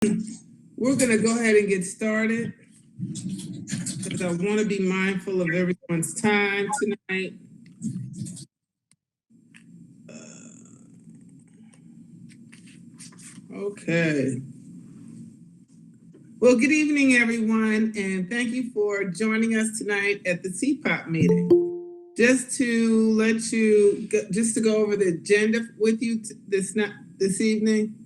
We're going to go ahead and get started because I want to be mindful of everyone's time tonight. Okay. Well, good evening, everyone, and thank you for joining us tonight at the CPOP meeting. Just to let you, just to go over the agenda with you this evening.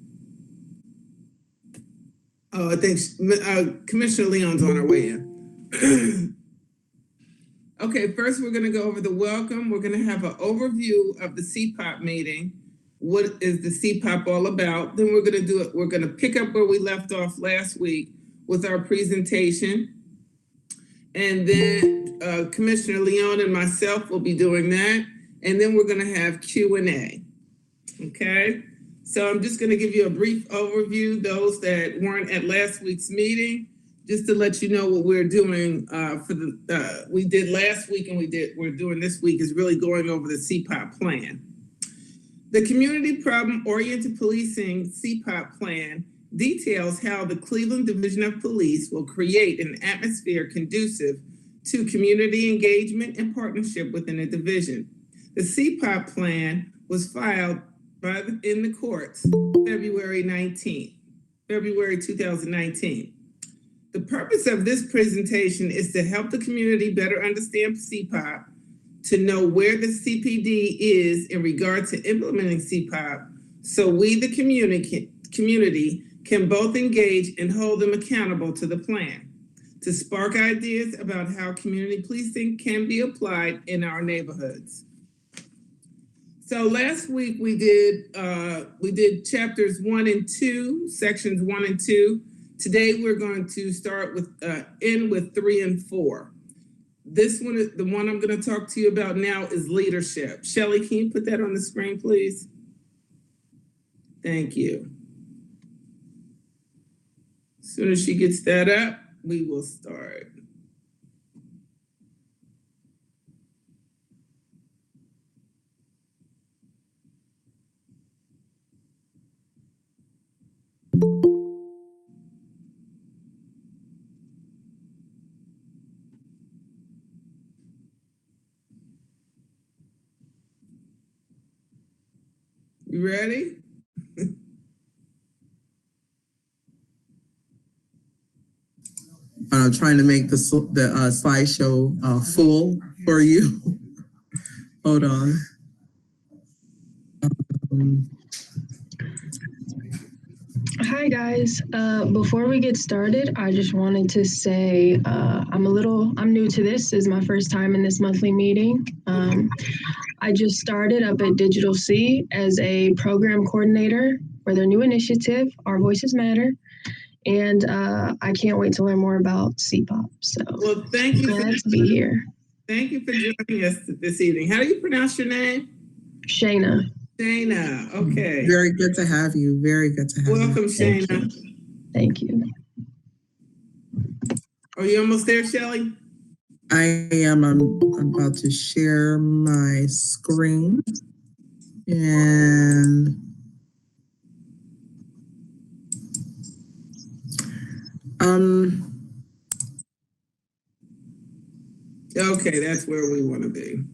Oh, I think Commissioner Leon's on her way in. Okay, first we're going to go over the welcome. We're going to have an overview of the CPOP meeting. What is the CPOP all about? Then we're going to do it. We're going to pick up where we left off last week with our presentation. And then Commissioner Leon and myself will be doing that. And then we're going to have Q&A. Okay? So I'm just going to give you a brief overview, those that weren't at last week's meeting, just to let you know what we're doing we did last week and we're doing this week is really going over the CPOP plan. The Community Problem-Oriented Policing CPOP plan details how the Cleveland Division of Police will create an atmosphere conducive to community engagement and partnership within the division. The CPOP plan was filed in the courts February 2019. The purpose of this presentation is to help the community better understand CPOP, to know where the CPD is in regard to implementing CPOP, so we, the community, can both engage and hold them accountable to the plan, to spark ideas about how community policing can be applied in our neighborhoods. So last week we did chapters 1 and 2, sections 1 and 2. Today we're going to start with end with 3 and 4. This one, the one I'm going to talk to you about now, is leadership. Shelley, can you put that on the screen, please? Thank you. As soon as she gets that up, we will start. You ready? Trying to make the slideshow full for you. Hold on. Hi guys, before we get started, I just wanted to say I'm new to this. This is my first time in this monthly meeting. I just started up at Digital C as a program coordinator for their new initiative, Our Voices Matter. And I can't wait to learn more about CPOP. So well, thank you glad to be here. Thank you for joining us this evening. How do you pronounce your name? Shayna. Shayna, okay. Very good to have you. Very good to have you. Welcome, Shayna. Thank you. Are you almost there, Shelley? I am. I'm about to share my screen. And okay, that's where we want to be.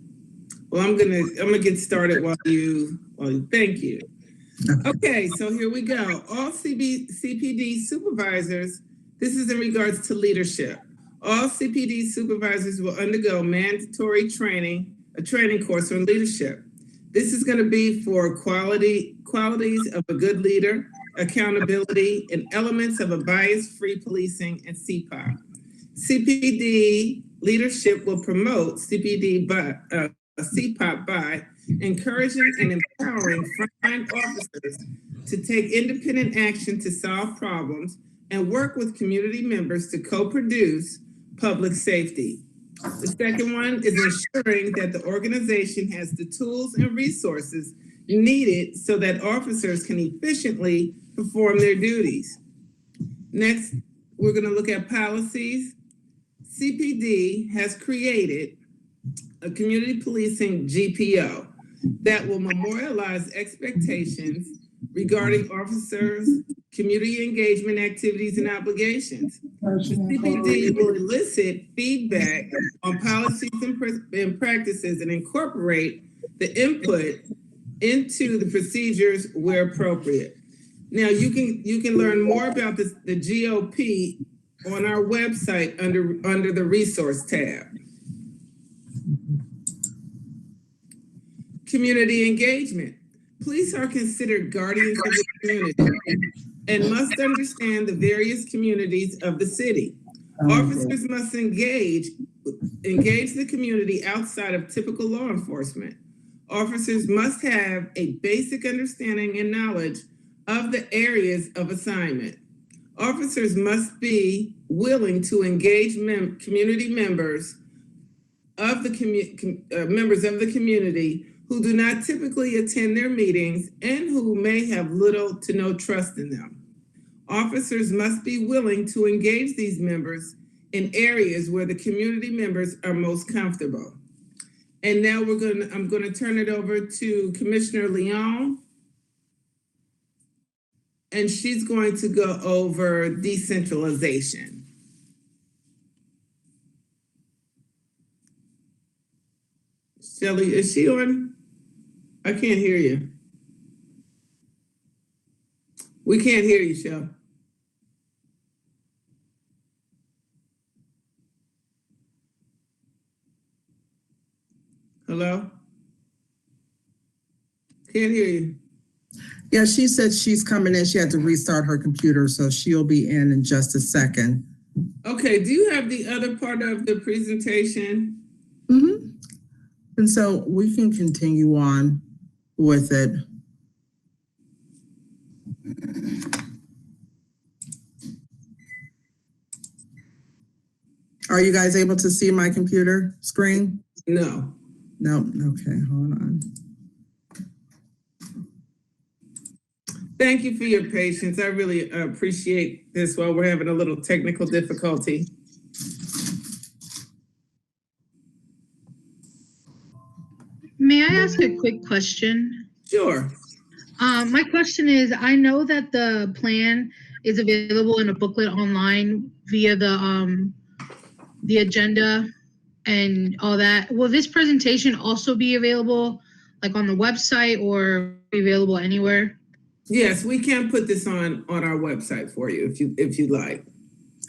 Well, I'm gonna get started while you thank you. Okay, so here we go. All CPD supervisors, this is in regards to leadership. All CPD supervisors will undergo mandatory training, a training course on leadership. This is going to be for qualities of a good leader, accountability, and elements of a bias-free policing and CPOP. CPD leadership will promote CPOP by encouraging and empowering frontline officers to take independent action to solve problems and work with community members to co-produce public safety. The second one is ensuring that the organization has the tools and resources needed so that officers can efficiently perform their duties. Next, we're going to look at policies. CPD has created a community policing GPO that will memorialize expectations regarding officers' community engagement activities and obligations. The CPD will elicit feedback on policies and practices and incorporate the input into the procedures where appropriate. Now you can learn more about the GOP on our website under the resource tab. Community engagement. Police are considered guardians of the community and must understand the various communities of the city. Officers must engage the community outside of typical law enforcement. Officers must have a basic understanding and knowledge of the areas of assignment. Officers must be willing to engage community members of the community who do not typically attend their meetings and who may have little to no trust in them. Officers must be willing to engage these members in areas where the community members are most comfortable. And now I'm gonna turn it over to Commissioner Leon. And she's going to go over decentralization. Shelley, is she on? I can't hear you. We can't hear you, Shelley. Hello? Can't hear you. Yeah, she said she's coming in. She had to restart her computer, so she'll be in just a second. Okay, do you have the other part of the presentation? Mm-hmm. And so we can continue on with it. Are you guys able to see my computer screen? No. No, okay, hold on. Thank you for your patience. I really appreciate this while we're having a little technical difficulty. May I ask a quick question? Sure. My question is, I know that the plan is available in a booklet online via the agenda and all that. Will this presentation also be available like on the website or be available anywhere? Yes, we can put this on our website for you if you'd like.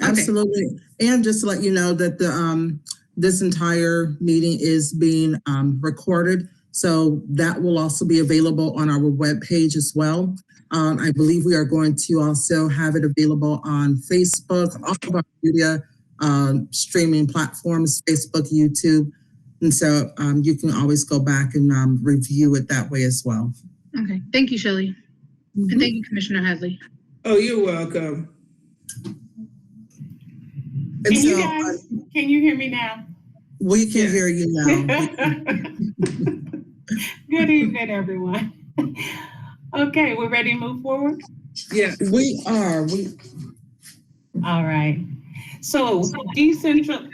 Absolutely. Okay. And just to let you know that the this entire meeting is being recorded. So that will also be available on our webpage as well. I believe we are going to also have it available on Facebook, all of our media streaming platforms, Facebook, YouTube. And so you can always go back and review it that way as well. Okay, thank you, Shelley. Mm-hmm. And thank you, Commissioner Hadley. Oh, you're welcome. Can you hear me now? We can hear you now. Good evening, everyone. Okay, we're ready to move forward? Yes, we are. All right. So decentral.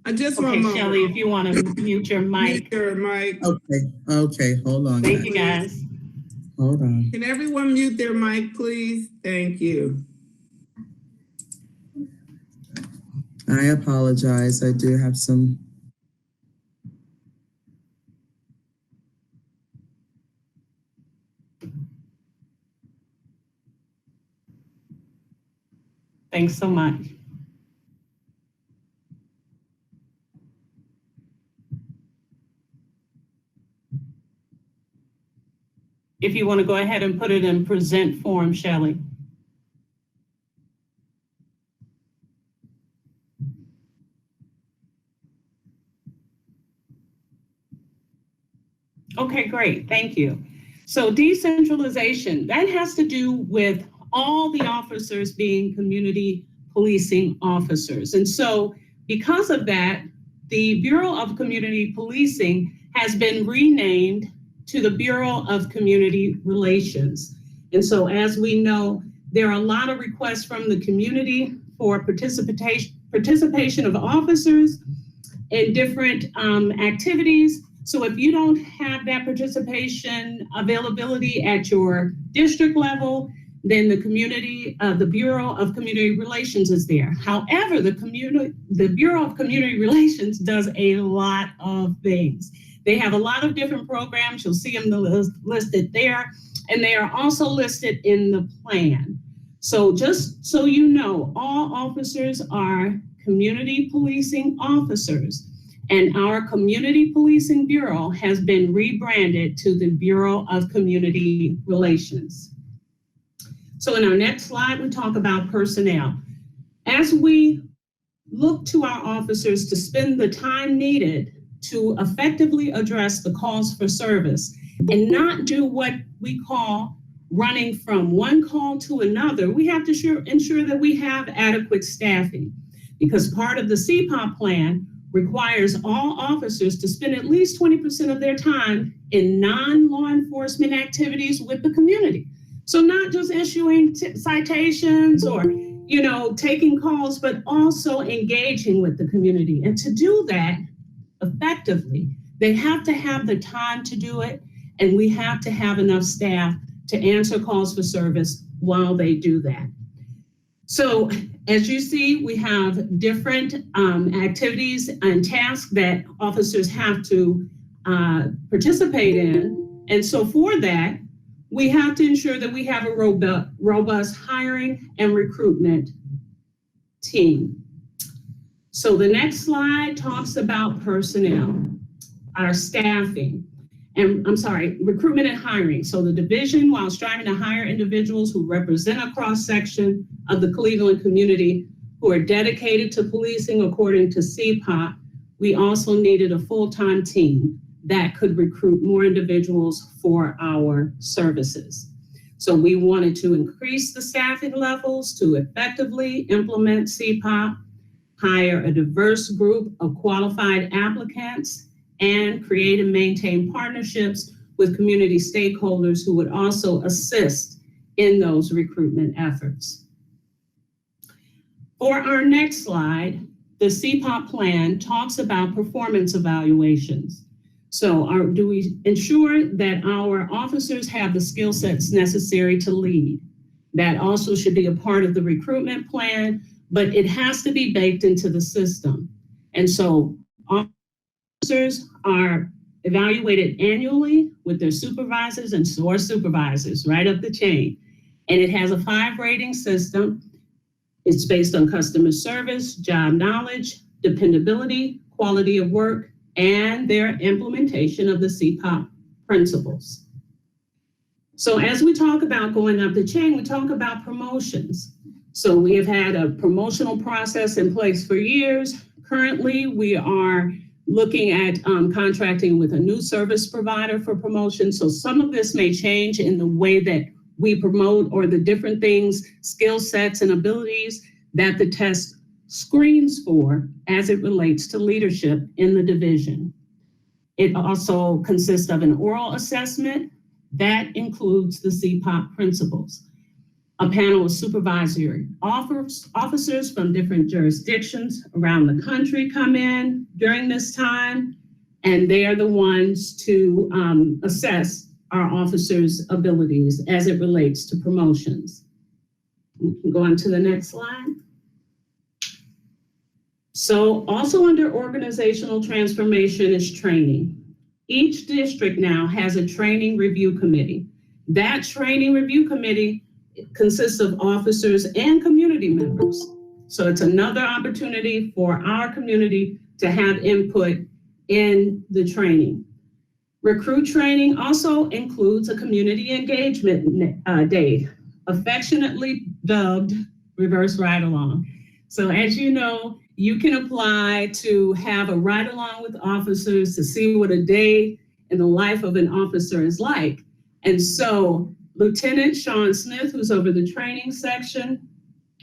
I just want Shelley, if you want to mute your mic. Mute your mic. Okay, hold on. Thank you, guys. Hold on. Can everyone mute their mic, please? Thank you. I apologize. I do have some. Thanks so much. If you want to go ahead and put it in present form, Shelley. Okay, great. Thank you. So decentralization, that has to do with all the officers being community policing officers. And so because of that, the Bureau of Community Policing has been renamed to the Bureau of Community Relations. And so as we know, there are a lot of requests from the community for participation of officers in different activities So if you don't have that participation availability at your district level, then the Bureau of Community Relations is there. However, the Bureau of Community Relations does a lot of things. They have a lot of different programs. You'll see them listed there, and they are also listed in the plan. So just so you know, all officers are community policing officers, and our Community Policing Bureau has been rebranded to the Bureau of Community Relations. So in our next slide, we talk about personnel. As we look to our officers to spend the time needed to effectively address the calls for service and not do what we call running from one call to another, we have to ensure that we have adequate staffing, because part of the CPOP plan requires all officers to spend at least 20% of their time in non-law enforcement activities with the community. So not just issuing citations or, taking calls, but also engaging with the community. And to do that effectively, they have to have the time to do it, and we have to have enough staff to answer calls for service while they do that. So as you see, we have different activities and tasks that officers have to participate in. And so for that, we have to ensure that we have a robust hiring and recruitment team. So the next slide talks about personnel, our staffing, and recruitment and hiring. So the division, while striving to hire individuals who represent a cross-section of the Cleveland community who are dedicated to policing according to CPOP, we also needed a full-time team that could recruit more individuals for our services. So we wanted to increase the staffing levels to effectively implement CPOP, hire a diverse group of qualified applicants, and create and maintain partnerships with community stakeholders who would also assist in those recruitment efforts. For our next slide, the CPOP plan talks about performance evaluations. So do we ensure that our officers have the skill sets necessary to lead? That also should be a part of the recruitment plan, but it has to be baked into the system. And so officers are evaluated annually with their supervisors and source supervisors right up the chain. And it has a 5 rating system. It's based on customer service, job knowledge, dependability, quality of work, and their implementation of the CPOP principles. So as we talk about going up the chain, we talk about promotions. So we have had a promotional process in place for years. Currently, we are looking at contracting with a new service provider for promotion. So some of this may change in the way that we promote or the different things, skill sets and abilities that the test screens for as it relates to leadership in the division. It also consists of an oral assessment that includes the CPOP principles. A panel of supervisory officers from different jurisdictions around the country come in during this time, and they are the ones to assess our officers' abilities as it relates to promotions. We can go on to the next slide. So also under organizational transformation is training. Each district now has a training review committee. That training review committee consists of officers and community members. So it's another opportunity for our community to have input in the training. Recruit training also includes a community engagement day, affectionately dubbed Reverse Ride Along. So as you know, you can apply to have a ride along with officers to see what a day in the life of an officer is like. And so Lieutenant Sean Smith, who's over the training section,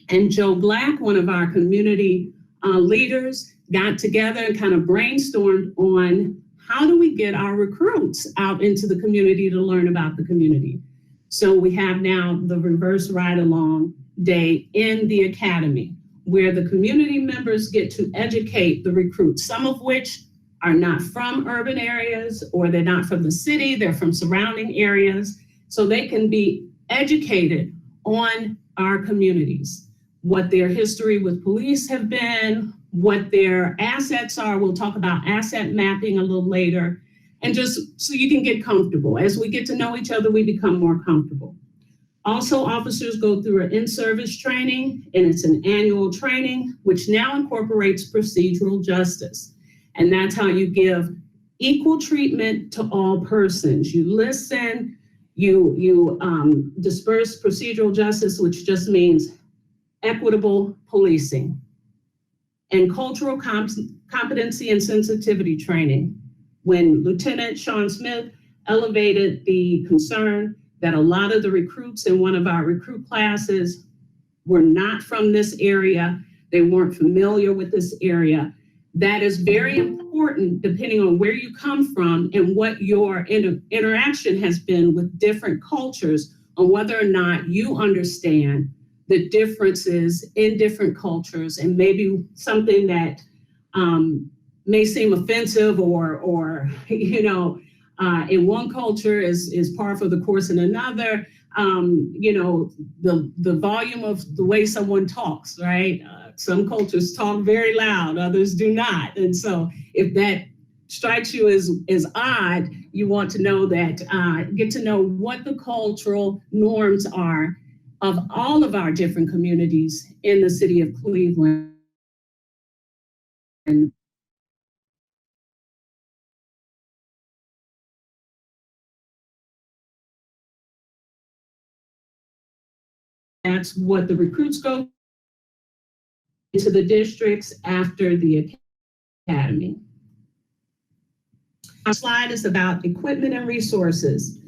and Joe Black, one of our community leaders, got together and kind of brainstormed on how do we get our recruits out into the community to learn about the community. So we have now the Reverse Ride Along Day in the Academy, where the community members get to educate the recruits, some of which are not from urban areas, or they're not from the city, they're from surrounding areas, so they can be educated on our communities, what their history with police have been, what their assets are. We'll talk about asset mapping a little later, and just so you can get comfortable. As we get to know each other, we become more comfortable. Also, officers go through an in-service training, and it's an annual training, which now incorporates procedural justice. And that's how you give equal treatment to all persons. You listen, you disperse procedural justice, which just means equitable policing, and cultural competency and sensitivity training. When Lieutenant Sean Smith elevated the concern that a lot of the recruits in one of our recruit classes were not from this area, they weren't familiar with this area. That is very important depending on where you come from and what your interaction has been with different cultures, on whether or not you understand the differences in different cultures, and maybe something that may seem offensive or in one culture is par for the course in another. The volume of the way someone talks, right? Some cultures talk very loud, others do not. And so if that strikes you as odd, you want to know that, get to know what the cultural norms are of all of our different communities in the city of Cleveland. And that's what the recruits go into the districts after the academy. Our slide is about equipment and resources.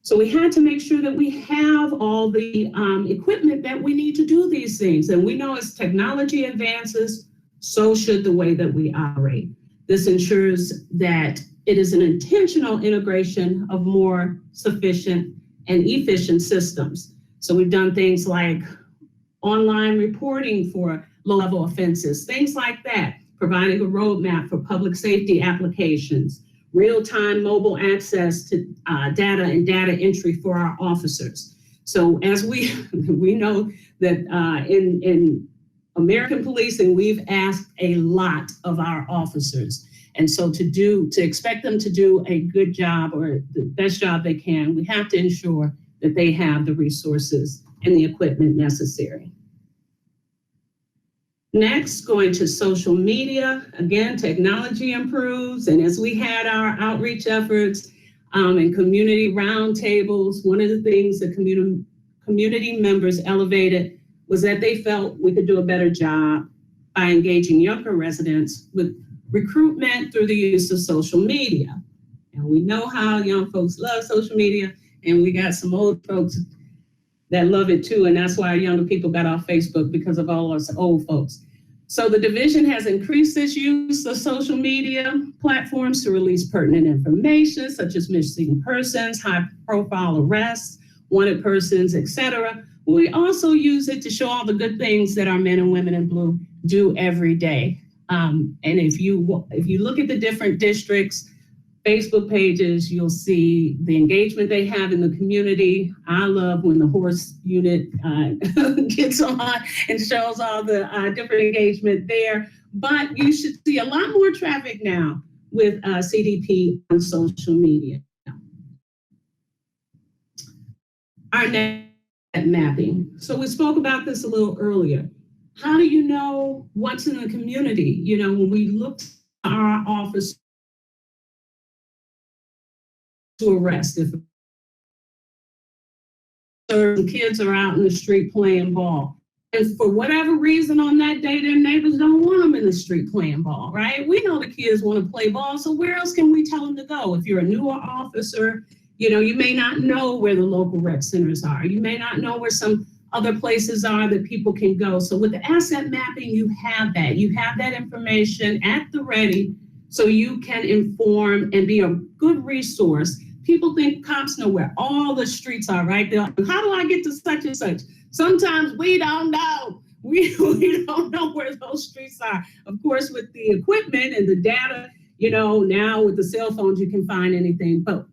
So we had to make sure that we have all the equipment that we need to do these things. And we know as technology advances, so should the way that we operate. This ensures that it is an intentional integration of more sufficient and efficient systems. So we've done things like online reporting for low-level offenses, things like that, providing a roadmap for public safety applications, real-time mobile access to data and data entry for our officers. So as we know that in American policing, we've asked a lot of our officers. And so to expect them to do a good job or the best job they can, we have to ensure that they have the resources and the equipment necessary. Next, going to social media. Again, technology improves. And as we had our outreach efforts and community roundtables, one of the things that community members elevated was that they felt we could do a better job by engaging younger residents with recruitment through the use of social media. And we know how young folks love social media, and we got some old folks that love it too. And that's why younger people got off Facebook, because of all us old folks. So the division has increased its use of social media platforms to release pertinent information, such as missing persons, high-profile arrests, wanted persons, etc. We also use it to show all the good things that our men and women in blue do every day. And if you look at the different districts' Facebook pages, you'll see the engagement they have in the community. I love when the horse unit gets on and shows all the different engagement there. But you should see a lot more traffic now with CDP on social media. Our net mapping. So we spoke about this a little earlier. How do you know what's in the community? You know, when we looked at our office to arrest, if certain kids are out in the street playing ball, and for whatever reason on that day, their neighbors don't want them in the street playing ball, right? We know the kids want to play ball, so where else can we tell them to go? If you're a newer officer, you know, you may not know where the local rec centers are. You may not know where some other places are that people can go. So with the asset mapping, you have that. You have that information at the ready so you can inform and be a good resource. People think cops know where all the streets are, right? They're like, how do I get to such and such? Sometimes we don't know. We don't know where those streets are. Of course, with the equipment and the data, now with the cell phones, you can find anything, but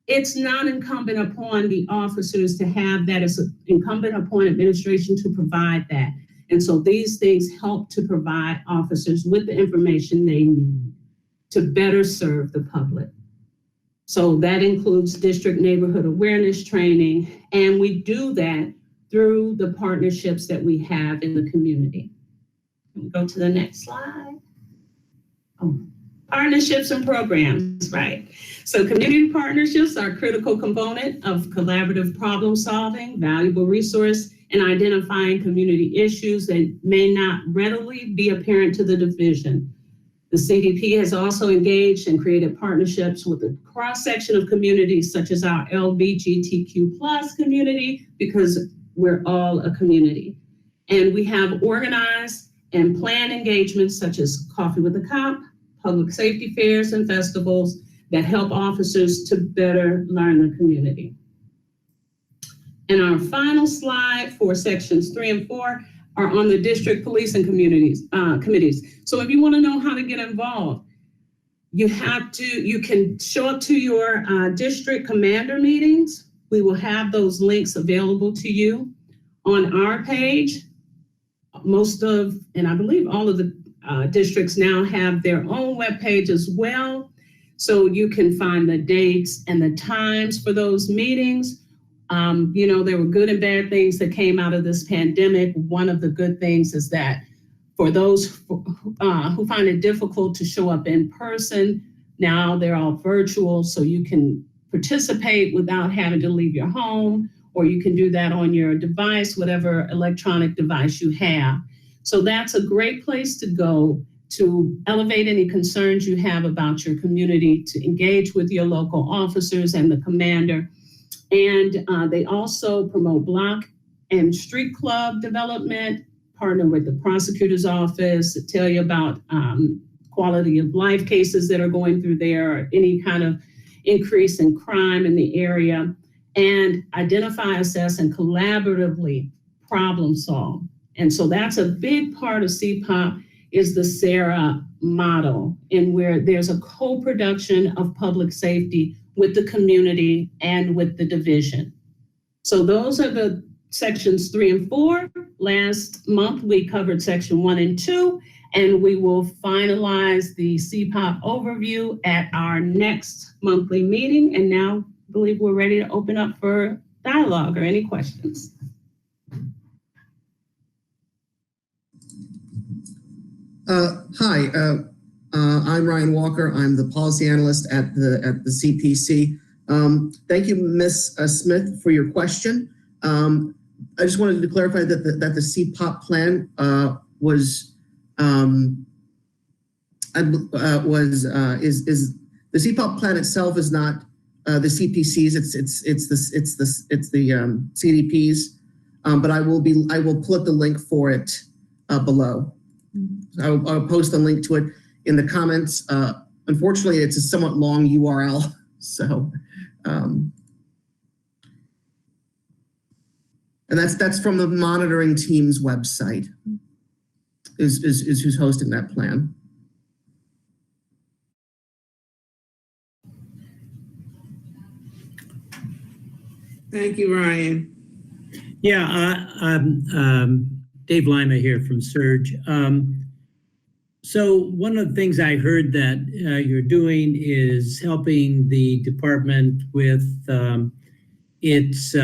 it's not incumbent upon the officers to have that. It's incumbent upon administration to provide that. And so these things help to provide officers with the information they need to better serve the public. So that includes district neighborhood awareness training, and we do that through the partnerships that we have in the community. Go to the next slide. Oh, partnerships and programs, right? So community partnerships are a critical component of collaborative problem solving, valuable resource, and identifying community issues that may not readily be apparent to the division. The CDP has also engaged and created partnerships with a cross-section of communities such as our LGBTQ+ community, because we're all a community. And we have organized and planned engagements such as Coffee with a Cop, public safety fairs and festivals that help officers to better learn the community. And our final slide for sections 3 and 4 are on the district police and communities committees. So if you want to know how to get involved, you can show up to your district commander meetings. We will have those links available to you on our page. And I believe all of the districts now have their own webpage as well. So you can find the dates and the times for those meetings. There were good and bad things that came out of this pandemic. One of the good things is that for those who find it difficult to show up in person, now they're all virtual, so you can participate without having to leave your home, or you can do that on your device, whatever electronic device you have. So that's a great place to go to elevate any concerns you have about your community, to engage with your local officers and the commander. And they also promote block and street club development, partner with the prosecutor's office to tell you about quality of life cases that are going through there, or any kind of increase in crime in the area, and identify, assess, and collaboratively problem solve. And so that's a big part of CPOP, is the SARA model, in where there's a co-production of public safety with the community and with the division. So those are the sections 3 and 4. Last month, we covered section 1 and 2, and we will finalize the CPOP overview at our next monthly meeting. And now I believe we're ready to open up for dialogue or any questions. Hi, I'm Ryan Walker. I'm the policy analyst at the CPC. Thank you, Ms. Smith, for your question. I just wanted to clarify that the CPOP plan is the CPOP plan itself is not the CPCs. It's the CDPs. But I will put the link for it below. I'll post a link to it in the comments. Unfortunately, it's a somewhat long URL, so and that's from the monitoring team's website. Is who's hosting that plan. Thank you, Ryan. Yeah, I'm Dave Lima here from Surge. So one of the things I heard that you're doing is helping the department with its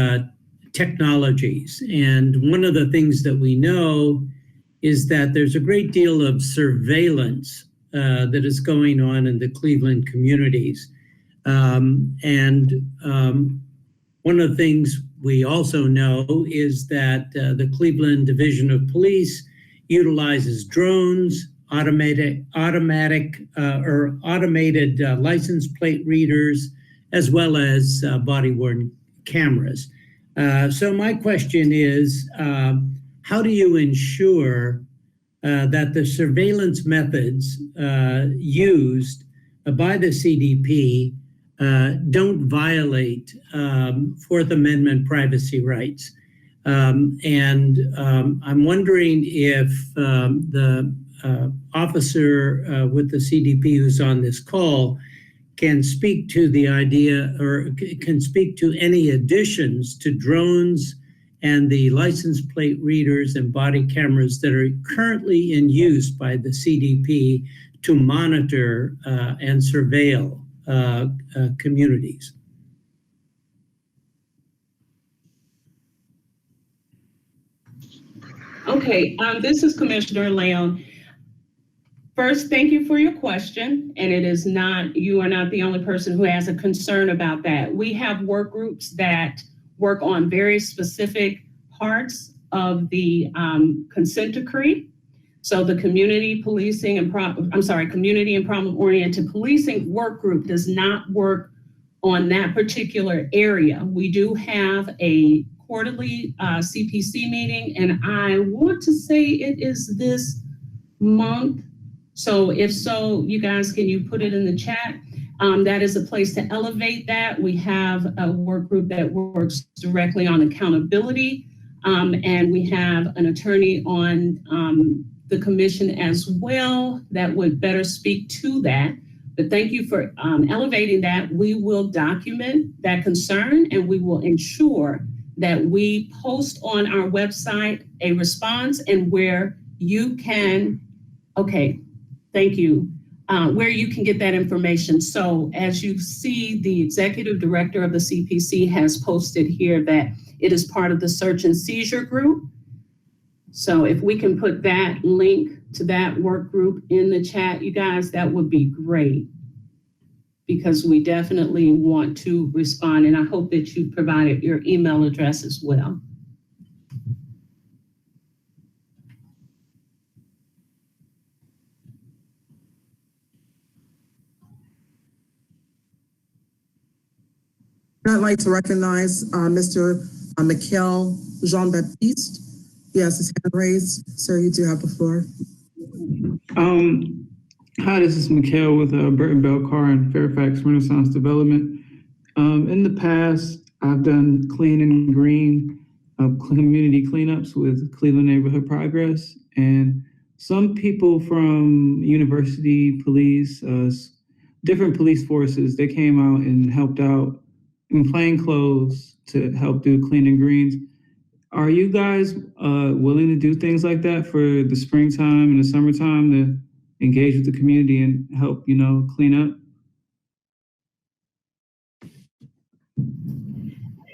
technologies. And one of the things that we know is that there's a great deal of surveillance that is going on in the Cleveland communities. One of the things we also know is that the Cleveland Division of Police utilizes drones, automated license plate readers, as well as body-worn cameras. So my question is, how do you ensure that the surveillance methods used by the CDP don't violate Fourth Amendment privacy rights? I'm wondering if the officer with the CDP who's on this call can speak to the idea or can speak to any additions to drones and the license plate readers and body cameras that are currently in use by the CDP to monitor and surveil communities. Okay, this is Commissioner Leon. First, thank you for your question. And it is not, you are not the only person who has a concern about that. We have work groups that work on very specific parts of the consent decree. So the community policing and community and problem-oriented policing work group does not work on that particular area. We do have a quarterly CPC meeting, and I want to say it is this month. So if so, you guys, can you put it in the chat? That is a place to elevate that. We have a work group that works directly on accountability, and we have an attorney on the commission as well that would better speak to that. But thank you for elevating that. We will document that concern, and we will ensure that we post on our website a response and where you can, okay, thank you, where you can get that information. So as you see, the executive director of the CPC has posted here that it is part of the search and seizure group. So if we can put that link to that work group in the chat, you guys, that would be great, because we definitely want to respond. And I hope that you provided your email address as well. I'd like to recognize Mr. Michael Jean-Baptiste. He has his hand raised. Sir, you do have the floor. Hi, this is Mikhail with Burton Bell Car and Fairfax Renaissance Development. In the past, I've done clean and green community cleanups with Cleveland Neighborhood Progress, and some people from university police, different police forces, they came out and helped out in plain clothes to help do clean and greens. Are you guys willing to do things like that for the springtime and the summertime to engage with the community and help, clean up?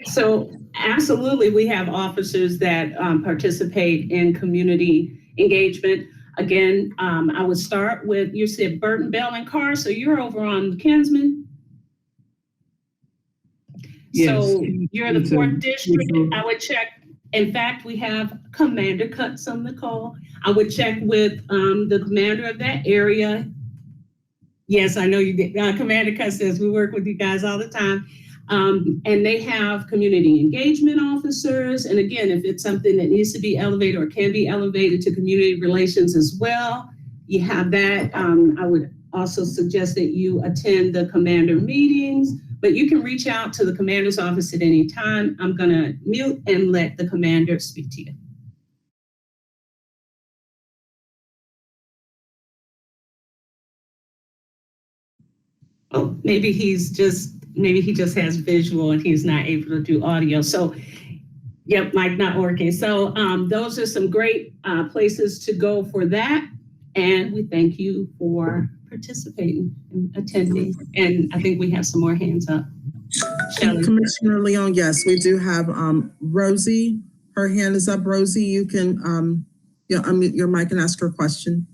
So absolutely, we have officers that participate in community engagement. Again, I would start with, you said Burton, Bell, and Carr, so you're over on Kinsman. Yes. So you're the 4th district. I would check. In fact, we have Commander Cuts on the call. I would check with the commander of that area. Yes, I know you get, Commander Cuts says we work with you guys all the time. And they have community engagement officers. And again, if it's something that needs to be elevated or can be elevated to community relations as well, you have that. I would also suggest that you attend the commander meetings, but you can reach out to the commander's office at any time. I'm going to mute and let the commander speak to you. Oh, maybe he just has visual and he's not able to do audio. So, yep, mic not working. So those are some great places to go for that. And we thank you for participating and attending. And I think we have some more hands up. Shelley. Commissioner Leon, yes, we do have Rosie. Her hand is up. Rosie, you can unmute your mic and ask her question.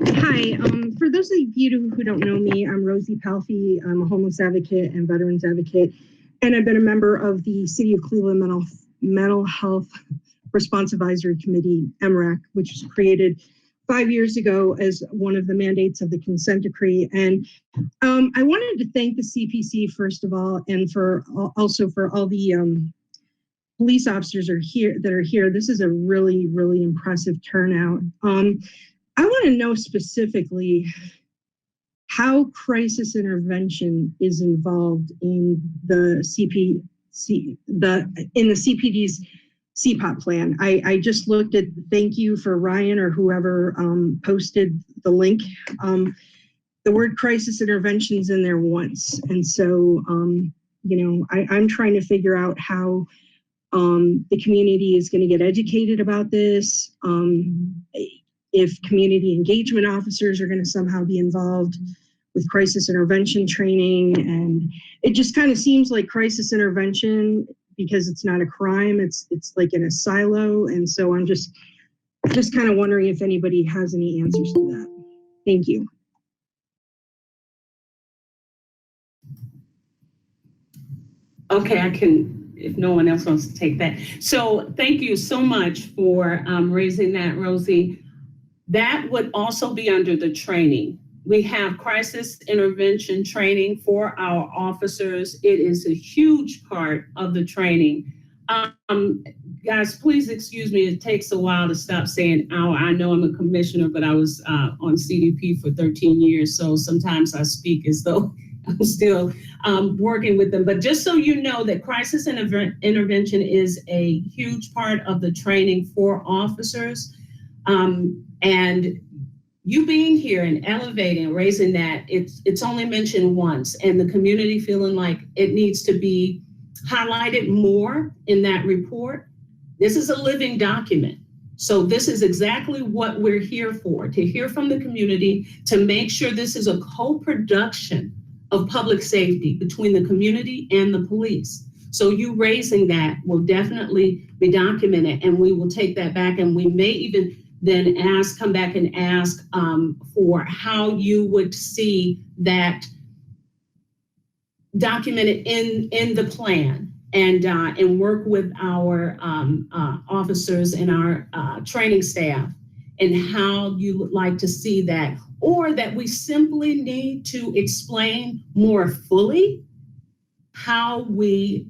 Hi, for those of you who don't know me, I'm Rosie Palfy. I'm a homeless advocate and veterans advocate, and I've been a member of the City of Cleveland Mental Health Response Advisory Committee, MRAC, which was created 5 years ago as one of the mandates of the consent decree. And I wanted to thank the CPC, first of all, and also for all the police officers that are here. This is a really, really impressive turnout. I want to know specifically how crisis intervention is involved in the CPD's CPOP plan. I just looked at, thank you for Ryan or whoever posted the link. The word crisis intervention's in there once. And so, I'm trying to figure out how the community is going to get educated about this. If community engagement officers are going to somehow be involved with crisis intervention training. And it just kind of seems like crisis intervention, because it's not a crime, it's like in a silo. And so I'm just kind of wondering if anybody has any answers to that. Thank you. Okay, I can, if no one else wants to take that. So thank you so much for raising that, Rosie. That would also be under the training. We have crisis intervention training for our officers. It is a huge part of the training. Guys, please excuse me. It takes a while to stop saying our. I know I'm a commissioner, but I was on CDP for 13 years. So sometimes I speak as though I'm still working with them. But just so you know that crisis intervention is a huge part of the training for officers. And you being here and elevating, raising that, it's only mentioned once, and the community feeling like it needs to be highlighted more in that report. This is a living document. So this is exactly what we're here for, to hear from the community, to make sure this is a co-production of public safety between the community and the police. So you raising that will definitely be documented, and we will take that back, and we may even then come back and ask for how you would see that documented in the plan, and work with our officers and our training staff, and how you would like to see that, or that we simply need to explain more fully how we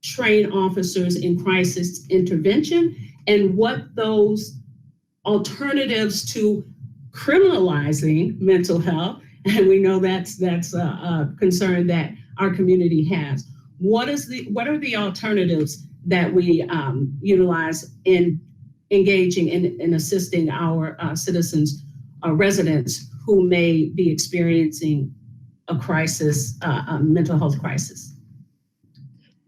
train officers in crisis intervention and what those alternatives to criminalizing mental health, and we know that's a concern that our community has. What are the alternatives that we utilize in engaging in assisting our citizens, residents who may be experiencing a crisis, a mental health crisis?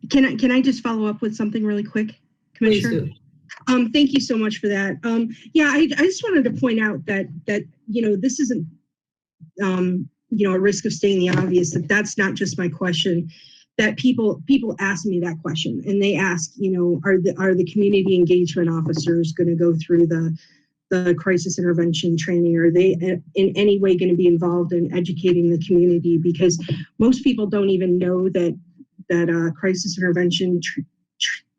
Can I just follow up with something really quick, Commissioner? Please do. Thank you so much for that. I just wanted to point out that this isn't a risk of stating the obvious. That's not just my question. That people ask me that question, and they ask, are the community engagement officers going to go through the crisis intervention training? Are they in any way going to be involved in educating the community? Because most people don't even know that crisis intervention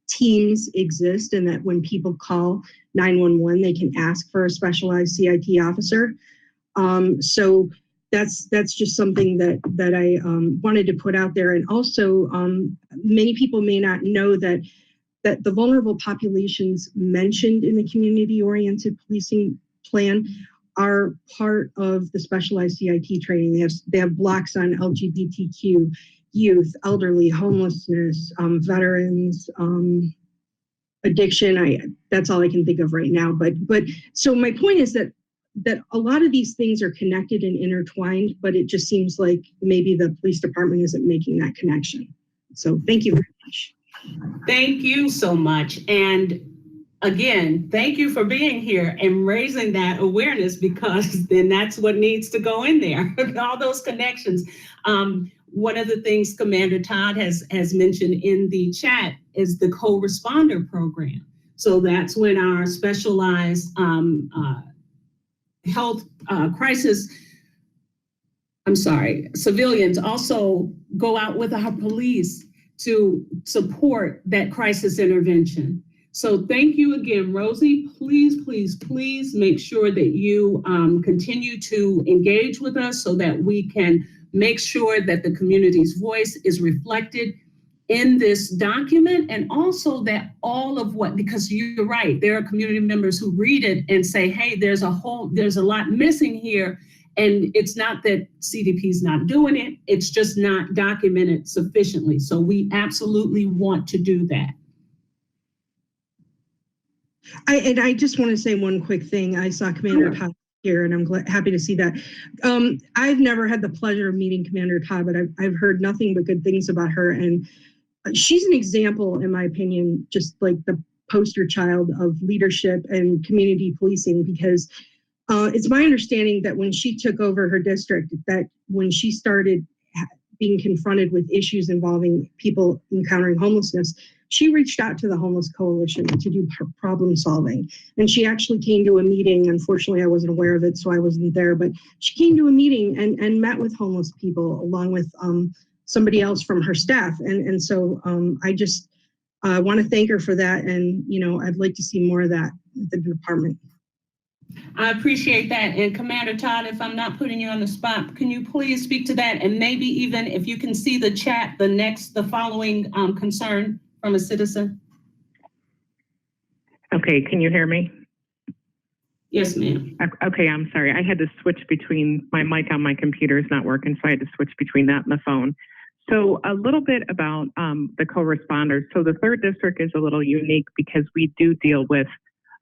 teams exist, and that when people call 911, they can ask for a specialized CIT officer. So that's just something that I wanted to put out there. And also, many people may not know that the vulnerable populations mentioned in the community-oriented policing plan are part of the specialized CIT training. They have blocks on LGBTQ, youth, elderly, homelessness, veterans, addiction. That's all I can think of right now. But so my point is that a lot of these things are connected and intertwined, but it just seems like maybe the police department isn't making that connection. So thank you very much. Thank you so much. And again, thank you for being here and raising that awareness, because then that's what needs to go in there, all those connections. One of the things Commander Todd has mentioned in the chat is the co-responder program. So that's when our specialized civilians also go out with our police to support that crisis intervention. So thank you again, Rosie. Please, please, please make sure that you continue to engage with us so that we can make sure that the community's voice is reflected in this document, and also that all of because you're right, there are community members who read it and say, hey, there's a lot missing here. And it's not that CDP is not doing it, it's just not documented sufficiently. So we absolutely want to do that. I just want to say one quick thing. I saw Commander Todd here, and I'm happy to see that. I've never had the pleasure of meeting Commander Todd, but I've heard nothing but good things about her, and she's an example, in my opinion, just like the poster child of leadership and community policing, because it's my understanding that when she took over her district, that when she started being confronted with issues involving people encountering homelessness, she reached out to the Homeless Coalition to do problem solving. And she actually came to a meeting. Unfortunately, I wasn't aware of it, so I wasn't there, but she came to a meeting and met with homeless people along with somebody else from her staff. And so I just want to thank her for that. And, you know, I'd like to see more of that at the department. I appreciate that. And Commander Todd, if I'm not putting you on the spot, can you please speak to that? And maybe even if you can see the chat, the following concern from a citizen. Okay, can you hear me? Yes, ma'am. Okay, I'm sorry. I had to switch between my mic on my computer is not working, so I had to switch between that and the phone. So a little bit about the co-responders. So the 3rd district is a little unique because we do deal with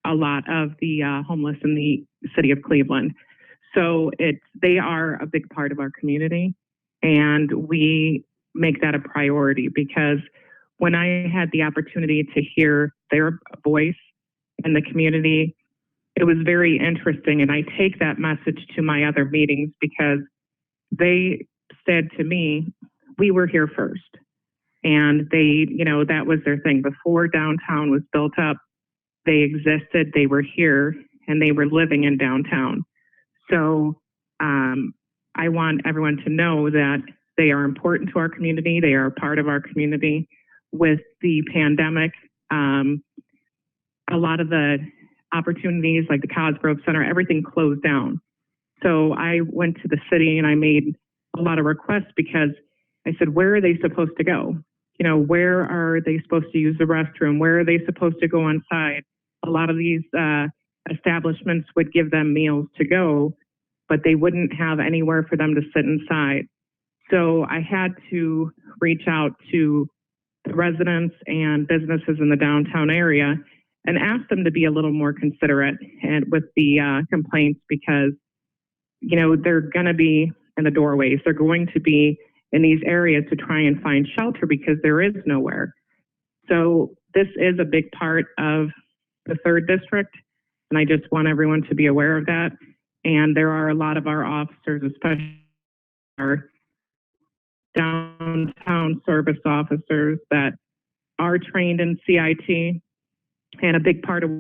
a lot of the homeless in the city of Cleveland. So they are a big part of our community, and we make that a priority because when I had the opportunity to hear their voice in the community, it was very interesting. And I take that message to my other meetings because they said to me, we were here first. And they, you know, that was their thing. Before downtown was built up, they existed, they were here, and they were living in downtown. So I want everyone to know that they are important to our community. They are a part of our community. With the pandemic, a lot of the opportunities like the Cosgrove Center, everything closed down. So I went to the city and I made a lot of requests because I said, where are they supposed to go? You know, where are they supposed to use the restroom? Where are they supposed to go inside? A lot of these establishments would give them meals to go, but they wouldn't have anywhere for them to sit inside. So I had to reach out to the residents and businesses in the downtown area and ask them to be a little more considerate and with the complaints because, you know, they're going to be in the doorways. They're going to be in these areas to try and find shelter because there is nowhere. So this is a big part of the 3rd district, and I just want everyone to be aware of that. And there are a lot of our officers, especially our downtown service officers that are trained in CIT, and a big part of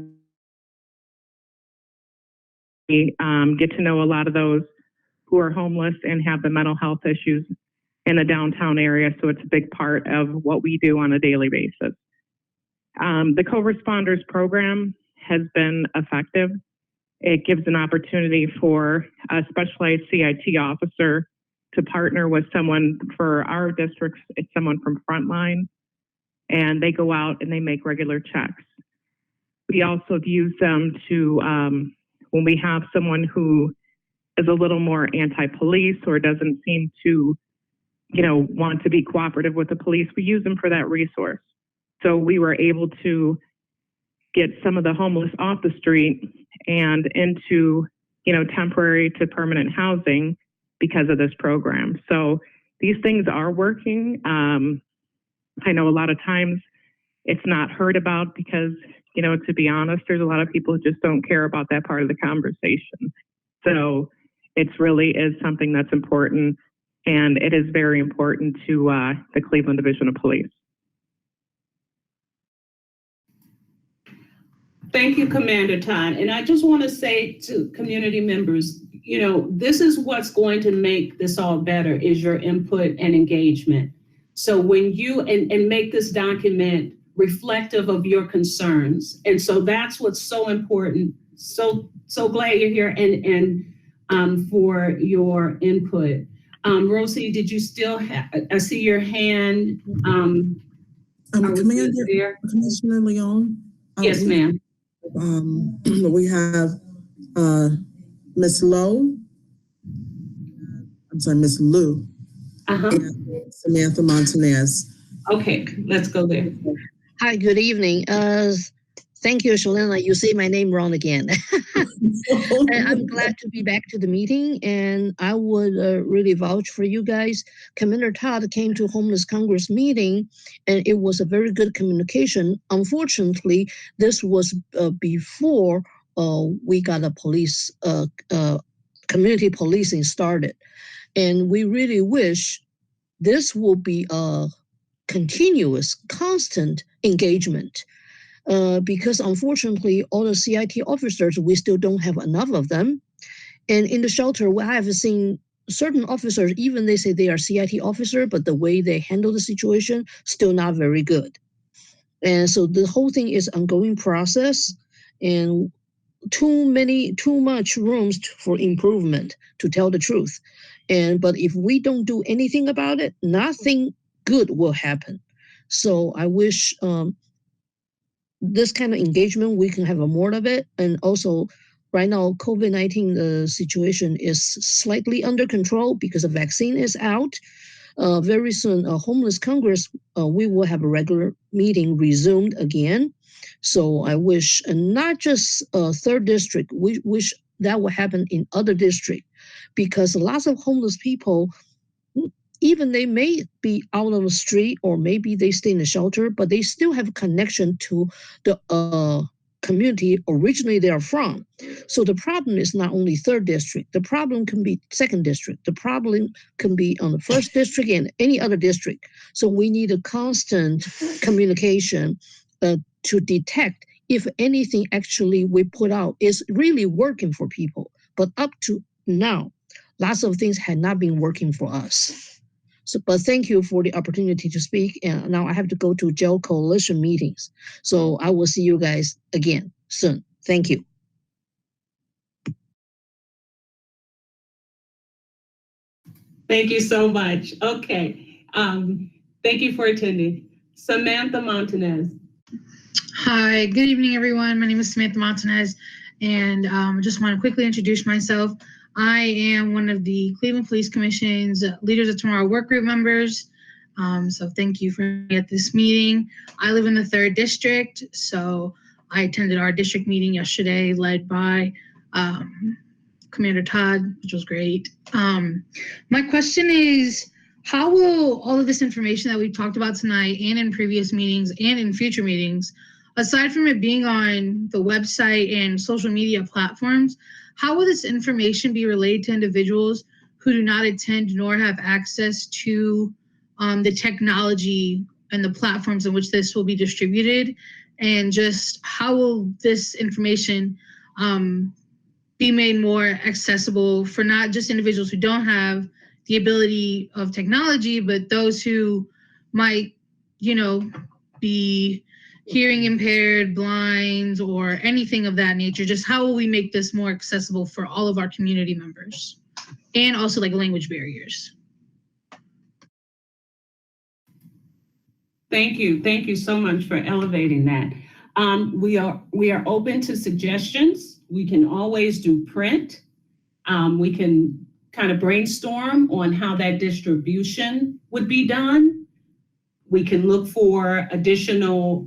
we get to know a lot of those who are homeless and have the mental health issues in the downtown area. So it's a big part of what we do on a daily basis. The co-responders program has been effective. It gives an opportunity for a specialized CIT officer to partner with someone. For our districts, it's someone from Frontline, and they go out and they make regular checks. We also use them to, when we have someone who is a little more anti-police or doesn't seem to, you know, want to be cooperative with the police, we use them for that resource. So we were able to get some of the homeless off the street and into, you know, temporary to permanent housing because of this program. So these things are working. I know a lot of times it's not heard about because, you know, to be honest, there's a lot of people who just don't care about that part of the conversation. So it really is something that's important, and it is very important to the Cleveland Division of Police. Thank you, Commander Todd. And I just want to say to community members, you know, this is what's going to make this all better is your input and engagement. So when you, and make this document reflective of your concerns. And so that's what's so important. So glad you're here and for your input. Rosie, did you still have, I see your hand. Commissioner Leon. Yes, ma'am. We have Miss Lowe. I'm sorry, Miss Lou. And Samantha Montanez. Okay, let's go there. Hi, good evening. Thank you, Shalana. You say my name wrong again. And I'm glad to be back to the meeting, and I would really vouch for you guys. Commander Todd came to Homeless Congress meeting, and it was a very good communication. Unfortunately, this was before we got a police, community policing started. And we really wish this will be a continuous, constant engagement. Because unfortunately, all the CIT officers, we still don't have enough of them. And in the shelter, I have seen certain officers, even they say they are CIT officer, but the way they handle the situation, still not very good. And so the whole thing is ongoing process, and too much rooms for improvement, to tell the truth. But if we don't do anything about it, nothing good will happen. So I wish this kind of engagement, we can have more of it. And also right now, COVID-19 situation is slightly under control because the vaccine is out. Very soon, Homeless Congress, we will have a regular meeting resumed again. So I wish, and not just third district, we wish that will happen in other districts, because lots of homeless people, even they may be out on the street or maybe they stay in the shelter, but they still have a connection to the community originally they are from. So the problem is not only third district, the problem can be second district, the problem can be on the first district and any other district. So we need a constant communication to detect if anything actually we put out is really working for people. But up to now, lots of things had not been working for us. So, but thank you for the opportunity to speak. And now I have to go to jail coalition meetings. So I will see you guys again soon. Thank you. Thank you so much. Okay. Thank you for attending. Samantha Montanez. Hi, good evening, everyone. My name is Samantha Montanez, and I just want to quickly introduce myself. I am one of the Cleveland Police Commission's Leaders of Tomorrow work group members. So thank you for me at this meeting. I live in the 3rd District, so I attended our district meeting yesterday, led by Commander Todd, which was great. My question is, how will all of this information that we've talked about tonight and in previous meetings and in future meetings, aside from it being on the website and social media platforms, how will this information be relayed to individuals who do not attend nor have access to the technology and the platforms in which this will be distributed? And just how will this information be made more accessible for not just individuals who don't have the ability of technology, but those who might, be hearing impaired, blind, or anything of that nature? Just how will we make this more accessible for all of our community members? And also like language barriers. Thank you. Thank you so much for elevating that. We are open to suggestions. We can always do print. We can kind of brainstorm on how that distribution would be done. We can look for additional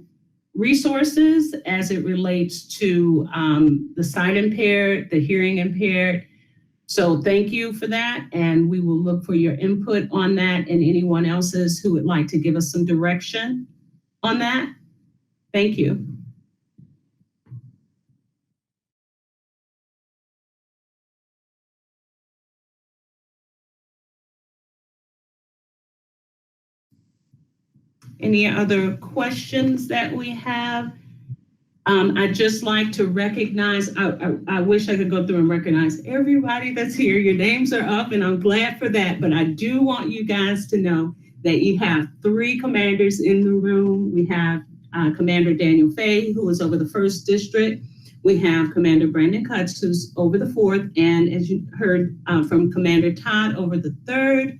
resources as it relates to the sight impaired, the hearing impaired. So thank you for that. And we will look for your input on that and anyone else's who would like to give us some direction on that. Thank you. Any other questions that we have? I'd just like to recognize, I wish I could go through and recognize everybody that's here. Your names are up and I'm glad for that, but I do want you guys to know that you have 3 commanders in the room. We have Commander Daniel Fay, who is over the 1st District. We have Commander Brandon Cutts, who's over the 4th. And as you heard from Commander Todd, over the 3rd.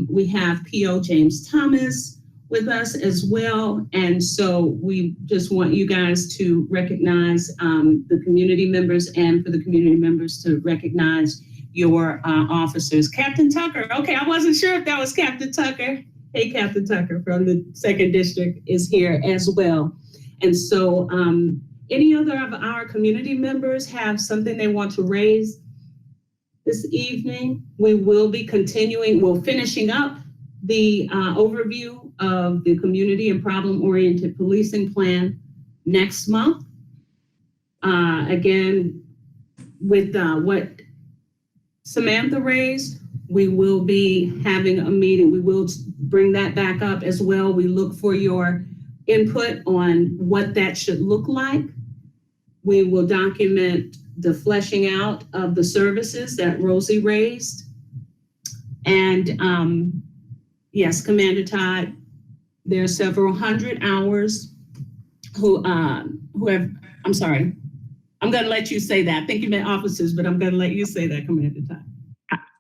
We have P.O. James Thomas with us as well. And so we just want you guys to recognize the community members, and for the community members to recognize your officers. Captain Tucker, okay, I wasn't sure if that was Captain Tucker. Hey, Captain Tucker from the 2nd District is here as well. And so any other of our community members have something they want to raise this evening? We will be continuing, finishing up the overview of the community and problem-oriented policing plan next month. Again, with what Samantha raised, we will be having a meeting. We will bring that back up as well. We look for your input on what that should look like. We will document the fleshing out of the services that Rosie raised. And yes, Commander Todd, there are several hundred hours who have, I'm sorry, I'm going to let you say that. I think you meant officers, but I'm going to let you say that, Commander Todd.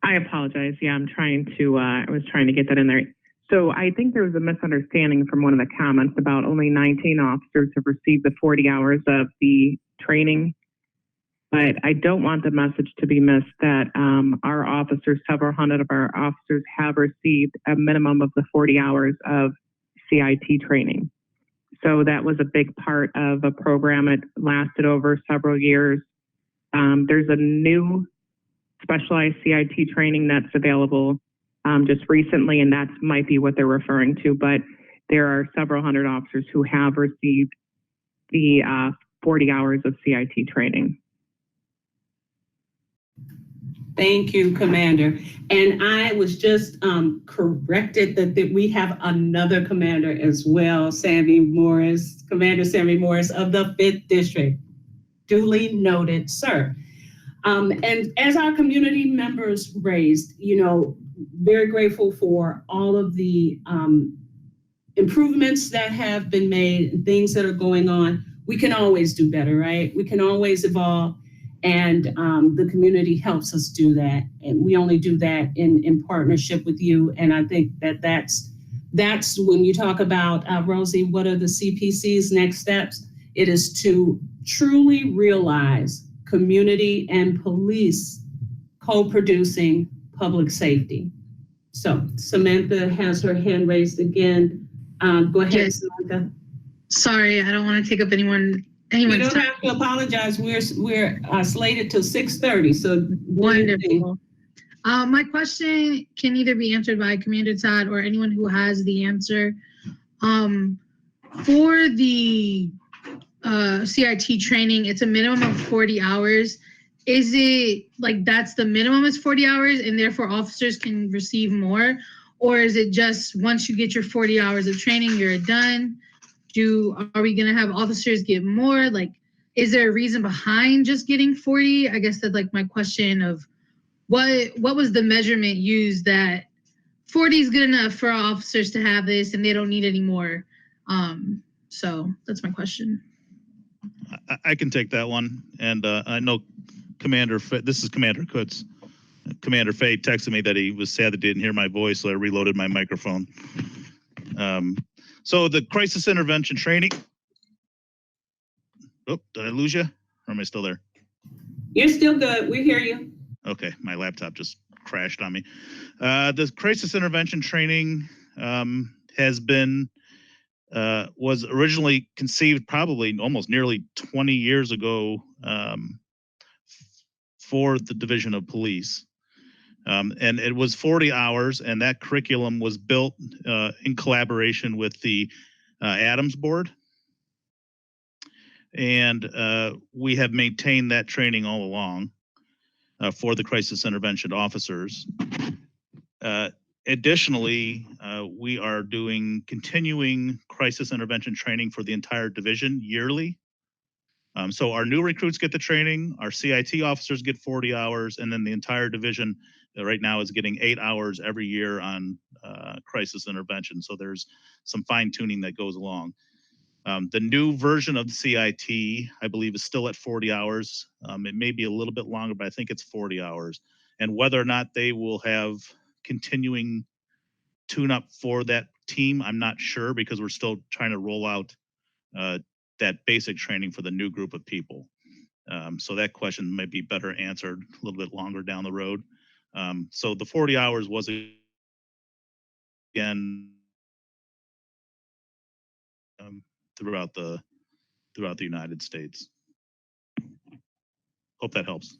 I apologize. Yeah, I'm trying to, I was trying to get that in there. So I think there was a misunderstanding from one of the comments about only 19 officers have received the 40 hours of the training. But I don't want the message to be missed that our officers, several hundred of our officers have received a minimum of the 40 hours of CIT training. So that was a big part of a program. It lasted over several years. There's a new specialized CIT training that's available just recently, and that might be what they're referring to, but there are several hundred officers who have received the 40 hours of CIT training. Thank you, Commander. And I was just corrected that we have another commander as well, Sammy Morris, Commander Sammy Morris of the 5th District. Duly noted, sir. And as our community members raised, very grateful for all of the improvements that have been made and things that are going on. We can always do better, right? We can always evolve. And the community helps us do that. And we only do that in partnership with you. And I think that's when you talk about, Rosie, what are the CPC's next steps? It is to truly realize community and police co-producing public safety. So Samantha has her hand raised again. Go ahead, yes. Samantha. Sorry, I don't want to take up anyone's you don't time. Have to apologize. We're slated till 6:30. So wonderful. My question can either be answered by Commander Todd or anyone who has the answer. For the CRT training, it's a minimum of 40 hours. Is it like that's the minimum is 40 hours and therefore officers can receive more? Or is it just once you get your 40 hours of training, you're done? Are we going to have officers get more? Like, is there a reason behind just getting 40? I guess that's like my question of what was the measurement used that 40 is good enough for our officers to have this and they don't need any more? So that's my question. I can take that one. And I know this is Commander Kutz. Commander Fay texted me that he was sad that he didn't hear my voice, so I reloaded my microphone. So the crisis intervention training. Oh, did I lose you? Or am I still there? You're still good. We hear you. Okay, my laptop just crashed on me. The crisis intervention training was originally conceived probably almost nearly 20 years ago for the Division of Police. And it was 40 hours, and that curriculum was built in collaboration with the Adams Board. And we have maintained that training all along for the crisis intervention officers. Additionally, we are doing continuing crisis intervention training for the entire division yearly. So our new recruits get the training, our CIT officers get 40 hours, and then the entire division right now is getting 8 hours every year on crisis intervention. So there's some fine tuning that goes along. The new version of the CIT, I believe, is still at 40 hours. It may be a little bit longer, but I think it's 40 hours. And whether or not they will have continuing tune-up for that team, I'm not sure, because we're still trying to roll out that basic training for the new group of people. So that question might be better answered a little bit longer down the road. So the 40 hours was, again, throughout the throughout the United States. Hope that helps.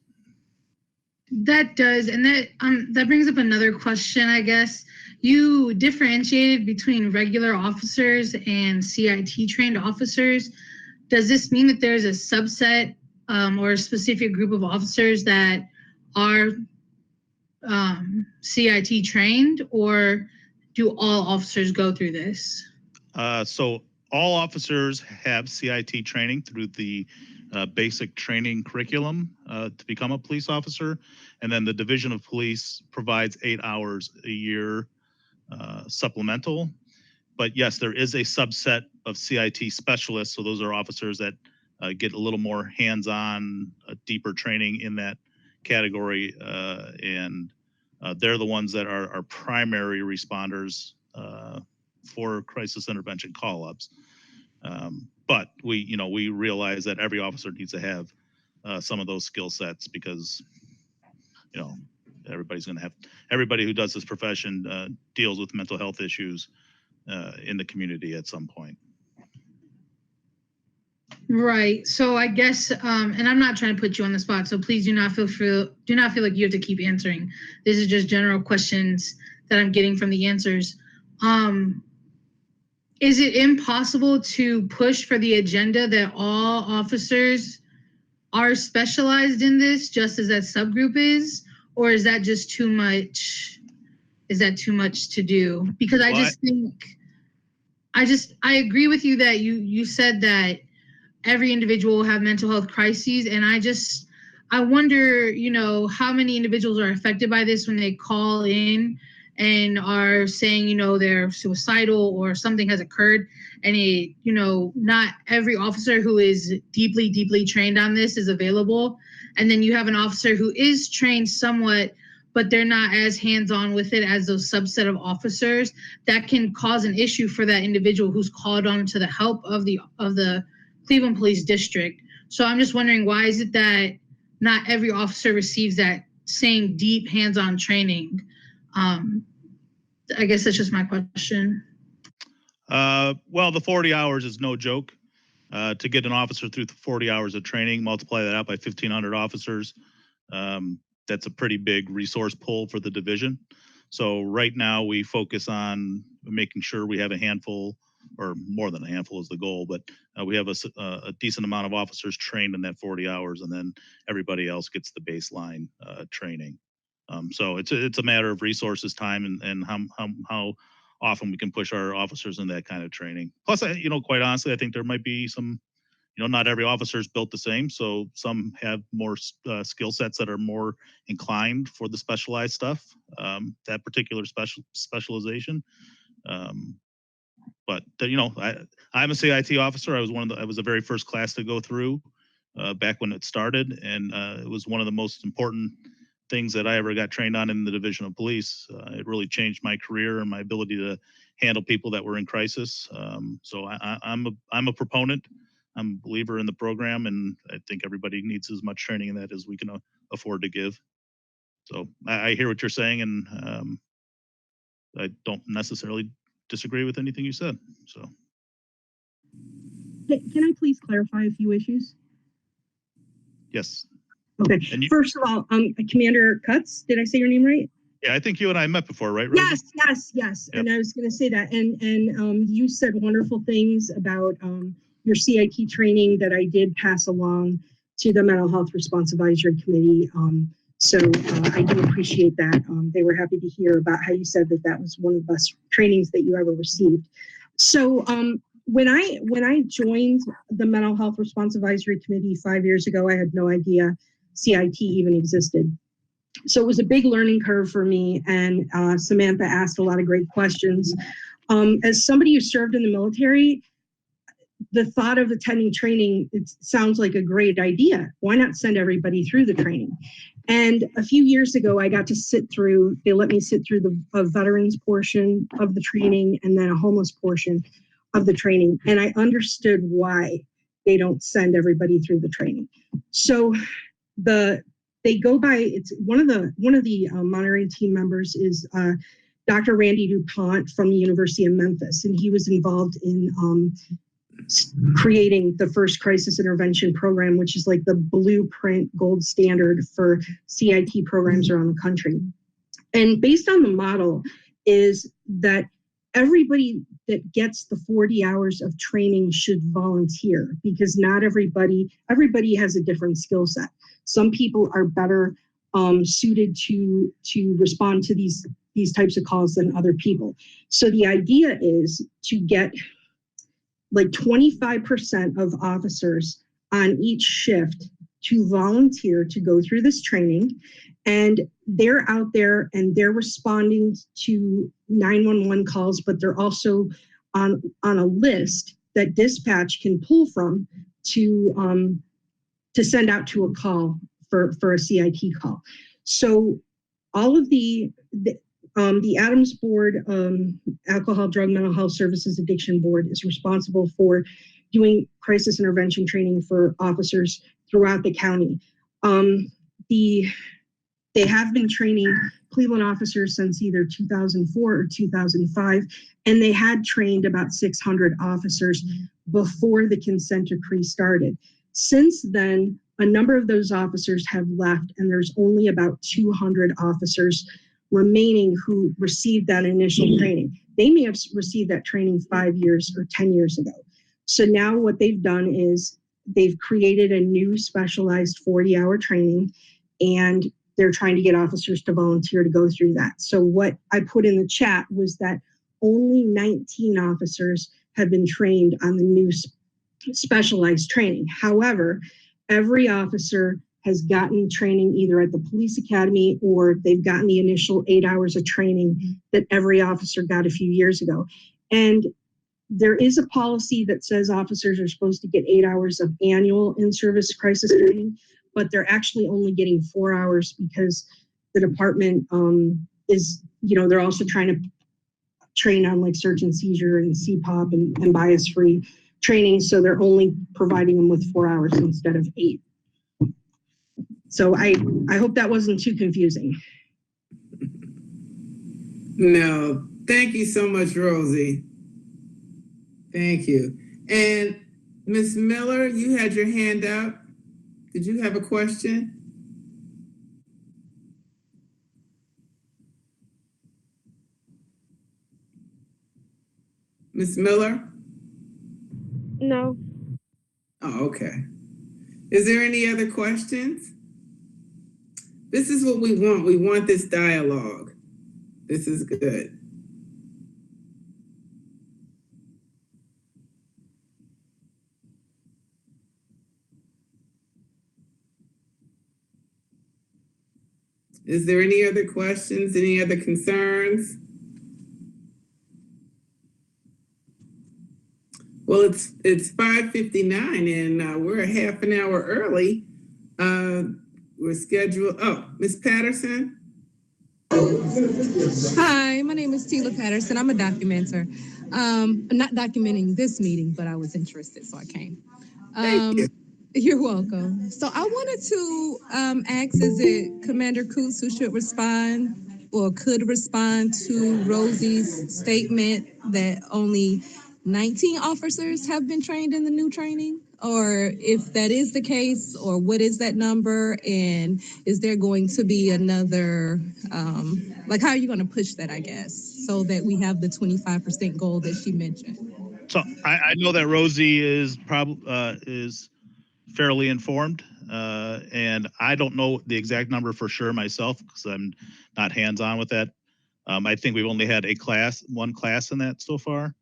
That does, and that brings up another question, I guess. You differentiated between regular officers and CIT trained officers. Does this mean that there's a subset or a specific group of officers that are CIT trained, or do all officers go through this? So all officers have CIT training through the basic training curriculum to become a police officer. And then the Division of Police provides 8 hours a year supplemental. But yes, there is a subset of CIT specialists. So those are officers that get a little more hands-on, deeper training in that category. And they're the ones that are primary responders for crisis intervention call-ups. But we realize that every officer needs to have some of those skill sets because, everybody who does this profession deals with mental health issues in the community at some point. Right. So I guess, and I'm not trying to put you on the spot, so please do not feel like you have to keep answering. This is just general questions that I'm getting from the answers. Is it impossible to push for the agenda that all officers are specialized in this, just as that subgroup is, or is that just too much? Is that too much to do? Because I just think, I agree with you that you said that every individual will have mental health crises, and I wonder, how many individuals are affected by this when they call in and are saying, they're suicidal or something has occurred, and not every officer who is deeply, deeply trained on this is available. And then you have an officer who is trained somewhat, but they're not as hands-on with it as those subset of officers. That can cause an issue for that individual who's called on to the help of the Cleveland Police District. So I'm just wondering, why is it that not every officer receives that same deep hands-on training? I guess that's just my question. Well, the 40 hours is no joke. To get an officer through the 40 hours of training, multiply that out by 1,500 officers, that's a pretty big resource pull for the division. So right now we focus on making sure we have a handful, or more than a handful is the goal, but we have a decent amount of officers trained in that 40 hours, and then everybody else gets the baseline training. So it's a matter of resources, time, and how often we can push our officers in that kind of training. Plus, quite honestly, I think there might be some, not every officer is built the same. So some have more skill sets that are more inclined for the specialized stuff, that particular specialization. But I'm a CIT officer. I was the very first class to go through back when it started, and it was one of the most important things that I ever got trained on in the Division of Police. It really changed my career and my ability to handle people that were in crisis. So I'm a proponent. I'm a believer in the program, and I think everybody needs as much training in that as we can afford to give. So I hear what you're saying, and I don't necessarily disagree with anything you said. So, can I please clarify a few issues? Yes. Okay. First of all, Commander Cutts, did I say your name right? Yeah, I think you and I met before, right, Rosie? Yes. Yep. And I was going to say that, and you said wonderful things about your CIT training that I did pass along to the Mental Health Response Advisory Committee. So I do appreciate that. They were happy to hear about how you said that was one of the best trainings that you ever received. So when I joined the Mental Health Response Advisory Committee 5 years ago, I had no idea CIT even existed. So it was a big learning curve for me, and Samantha asked a lot of great questions. As somebody who served in the military, the thought of attending training, it sounds like a great idea. Why not send everybody through the training? And a few years ago, I got to they let me sit through the veterans portion of the training and then a homeless portion of the training. And I understood why they don't send everybody through the training. So they go by, it's one of the monitoring team members is Dr. Randy DuPont from the University of Memphis, and he was involved in creating the first crisis intervention program, which is like the blueprint gold standard for CIT programs around the country. And based on the model is that everybody that gets the 40 hours of training should volunteer, because not everybody has a different skill set. Some people are better suited to respond to these types of calls than other people. So the idea is to get like 25% of officers on each shift to volunteer to go through this training. And they're out there and they're responding to 911 calls, but they're also on a list that dispatch can pull from to send out to a call for a CIT call. So all of the Adams Board, Alcohol, Drug, Mental Health Services Addiction Board is responsible for doing crisis intervention training for officers throughout the county. They have been training Cleveland officers since either 2004 or 2005, and they had trained about 600 officers before the consent decree started. Since then, a number of those officers have left, and there's only about 200 officers remaining who received that initial training. They may have received that training 5 years or 10 years ago. So now what they've done is they've created a new specialized 40-hour training, and they're trying to get officers to volunteer to go through that. So what I put in the chat was that only 19 officers have been trained on the new specialized training. However, every officer has gotten training either at the police academy or they've gotten the initial 8 hours of training that every officer got a few years ago. And there is a policy that says officers are supposed to get 8 hours of annual in-service crisis training, but they're actually only getting 4 hours because the department is, they're also trying to train on like search and seizure and CPOP and bias-free training. So they're only providing them with 4 hours instead of 8. So I hope that wasn't too confusing. No, thank you so much, Rosie. Thank you. And Ms. Miller, you had your hand up. Did you have a question? Ms. Miller? No. Oh, okay. Is there any other questions? This is what we want. We want this dialogue. This is good. Is there any other questions? Any other concerns? Well, it's 5:59 and we're a half an hour early. We're scheduled. Oh, Ms. Patterson. Hi, my name is Tila Patterson. I'm a documenter. I'm not documenting this meeting, but I was interested, so I came. Thank you. You're welcome. So I wanted to ask, is it Commander Coots who should respond or could respond to Rosie's statement that only 19 officers have been trained in the new training? Or if that is the case, or what is that number? And is there going to be another, how are you going to push that, I guess, so that we have the 25% goal that she mentioned? So I know that Rosie is is fairly informed, and I don't know the exact number for sure myself because I'm not hands-on with that. I think we've only had one class in that so far.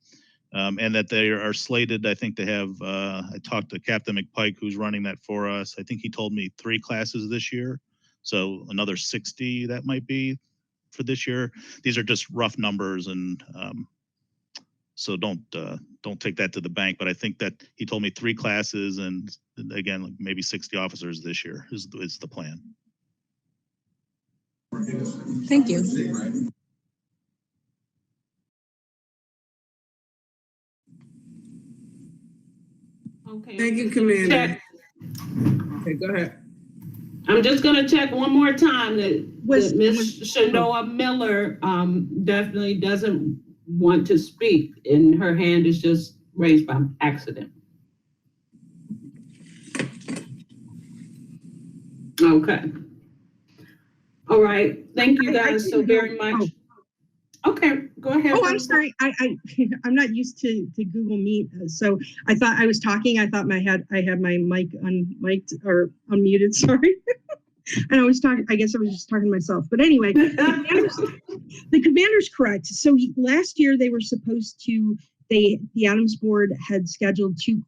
And that they are slated, I think, to have, I talked to Captain McPike, who's running that for us. I think he told me 3 classes this year. So another 60 that might be for this year. These are just rough numbers. And so don't take that to the bank. But I think that he told me 3 classes and again, like maybe 60 officers this year is the plan. Thank you. Okay. Thank you, Commander. Okay, go ahead. I'm just going to check one more time that Ms. Shanoa Miller definitely doesn't want to speak, and her hand is just raised by accident. Okay. All right. Thank you guys so very much. Okay, go ahead. Oh, I'm sorry. I'm not used to Google Meet, so I thought I was talking. I thought I had my mic unmiked or unmuted. Sorry, and I was talking. I guess I was just talking to myself. But anyway, the commander's correct. So last year they were supposed to. The Adams board had scheduled two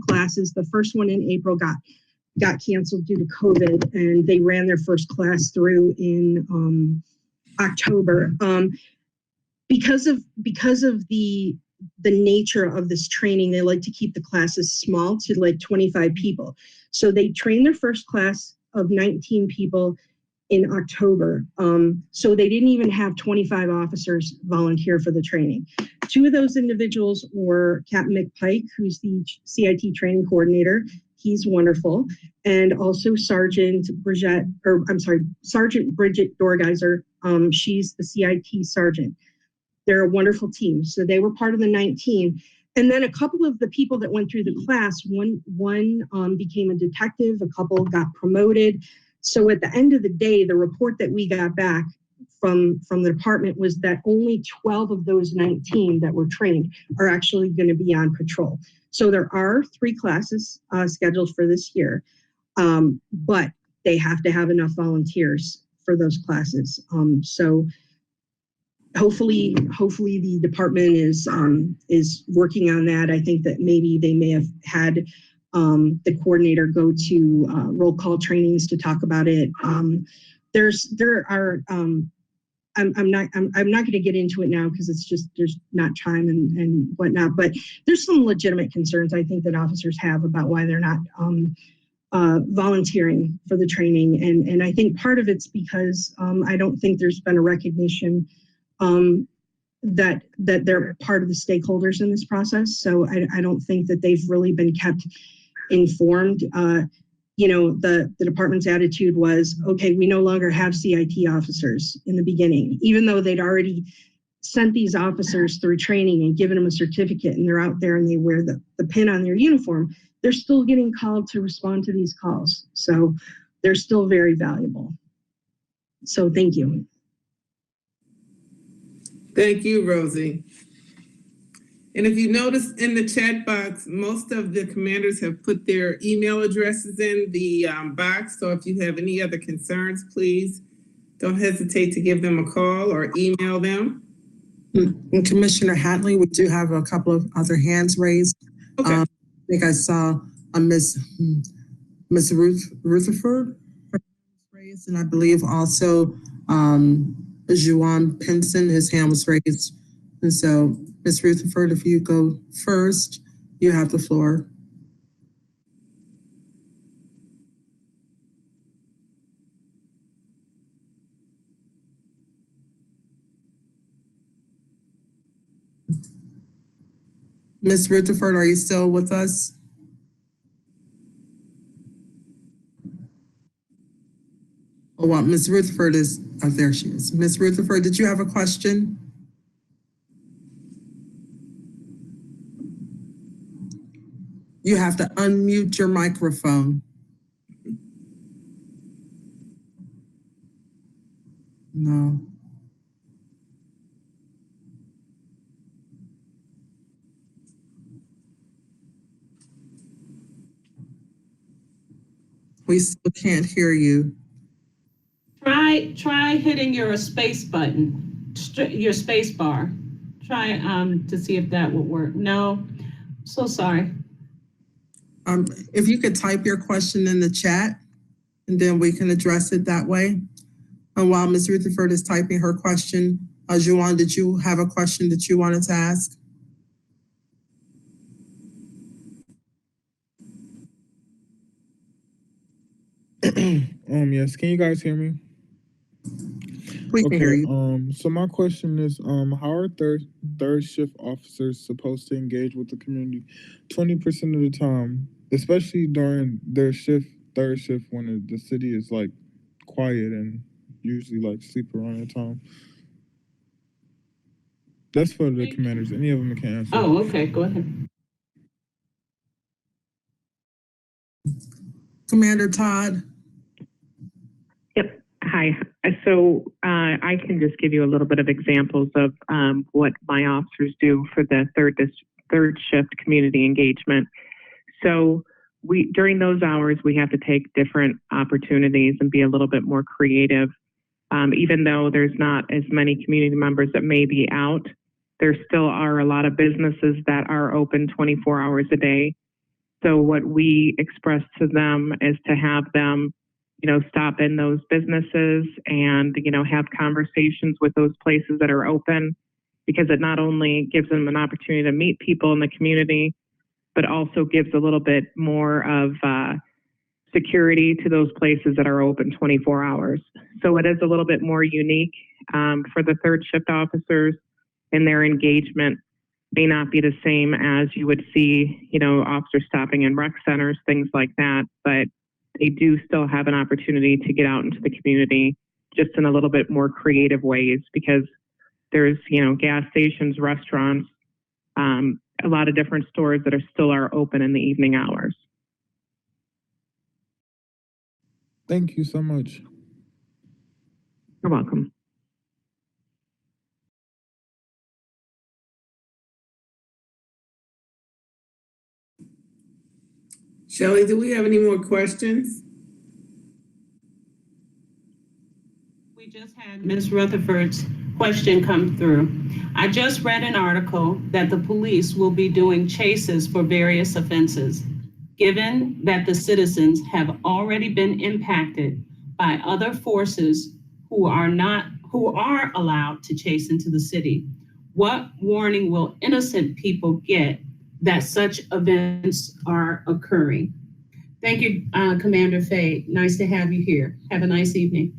classes. The first one in April got canceled due to COVID, and they ran their first class through in October. Because of the nature of this training, they like to keep the classes small to like 25 people. So they trained their first class of 19 people in October. So they didn't even have 25 officers volunteer for the training. Two of those individuals were Captain McPike, who's the CIT training coordinator. He's wonderful. And also Sergeant Bridget Dorgeiser. She's the CIT sergeant. They're a wonderful team. So they were part of the 19. And then a couple of the people that went through the class, one became a detective, a couple got promoted. So at the end of the day, the report that we got back from the department was that only 12 of those 19 that were trained are actually going to be on patrol. So there are 3 classes scheduled for this year, but they have to have enough volunteers for those classes. So hopefully the department is working on that. I think that maybe they may have had the coordinator go to roll call trainings to talk about it. I'm not going to get into it now because it's just there's not time and whatnot. But there's some legitimate concerns I think that officers have about why they're not volunteering for the training, and I think part of it's because I don't think there's been a recognition that they're part of the stakeholders in this process. So I don't think that they've really been kept informed. The department's attitude was, okay, we no longer have CIT officers in the beginning, even though they'd already sent these officers through training and given them a certificate, and they're out there and they wear the pin on their uniform. They're still getting called to respond to these calls. So they're still very valuable. So thank you. Thank you, Rosie. And if you notice in the chat box, most of the commanders have put their email addresses in the box. So if you have any other concerns, please don't hesitate to give them a call or email them. And Commissioner Hatley, we do have a couple of other hands raised. Okay. I think I saw a Miss Rutherford raised, and I believe also Juwan Pinson, his hand was raised. And so, Ms. Rutherford, if you go first, you have the floor. Ms. Rutherford, are you still with us? Oh, well, Ms. Rutherford is, oh, there she is. Ms. Rutherford, did you have a question? You have to unmute your microphone. No. We still can't hear you. Try hitting your space button, your space bar. Try to see if that would work. No, so sorry. If you could type your question in the chat, and then we can address it that way. And while Ms. Rutherford is typing her question, Juwan, did you have a question that you wanted to ask? Yes. Can you guys hear me? We can hear you. So my question is, how are third shift officers supposed to engage with the community 20% of the time, especially during their third shift, when the city is like quiet and usually like sleep around the time? That's for the commanders. Any of them can answer. Oh, okay, go ahead. Commander Todd. Yep. Hi. So I can just give you a little bit of examples of what my officers do for the third shift community engagement. So during those hours, we have to take different opportunities and be a little bit more creative. Even though there's not as many community members that may be out, there still are a lot of businesses that are open 24 hours a day. So what we express to them is to have them, stop in those businesses and, have conversations with those places that are open, because it not only gives them an opportunity to meet people in the community, but also gives a little bit more of security to those places that are open 24 hours. So it is a little bit more unique for the third shift officers, and their engagement may not be the same as you would see, officers stopping in rec centers, things like that, but they do still have an opportunity to get out into the community just in a little bit more creative ways, because there's, gas stations, restaurants, a lot of different stores that are open in the evening hours. Thank you so much. You're welcome. Shelley, do we have any more questions? We just had Ms. Rutherford's question come through. I just read an article that the police will be doing chases for various offenses. Given that the citizens have already been impacted by other forces who are allowed to chase into the city, what warning will innocent people get that such events are occurring? Thank you, Commander Faye. Nice to have you here. Have a nice evening.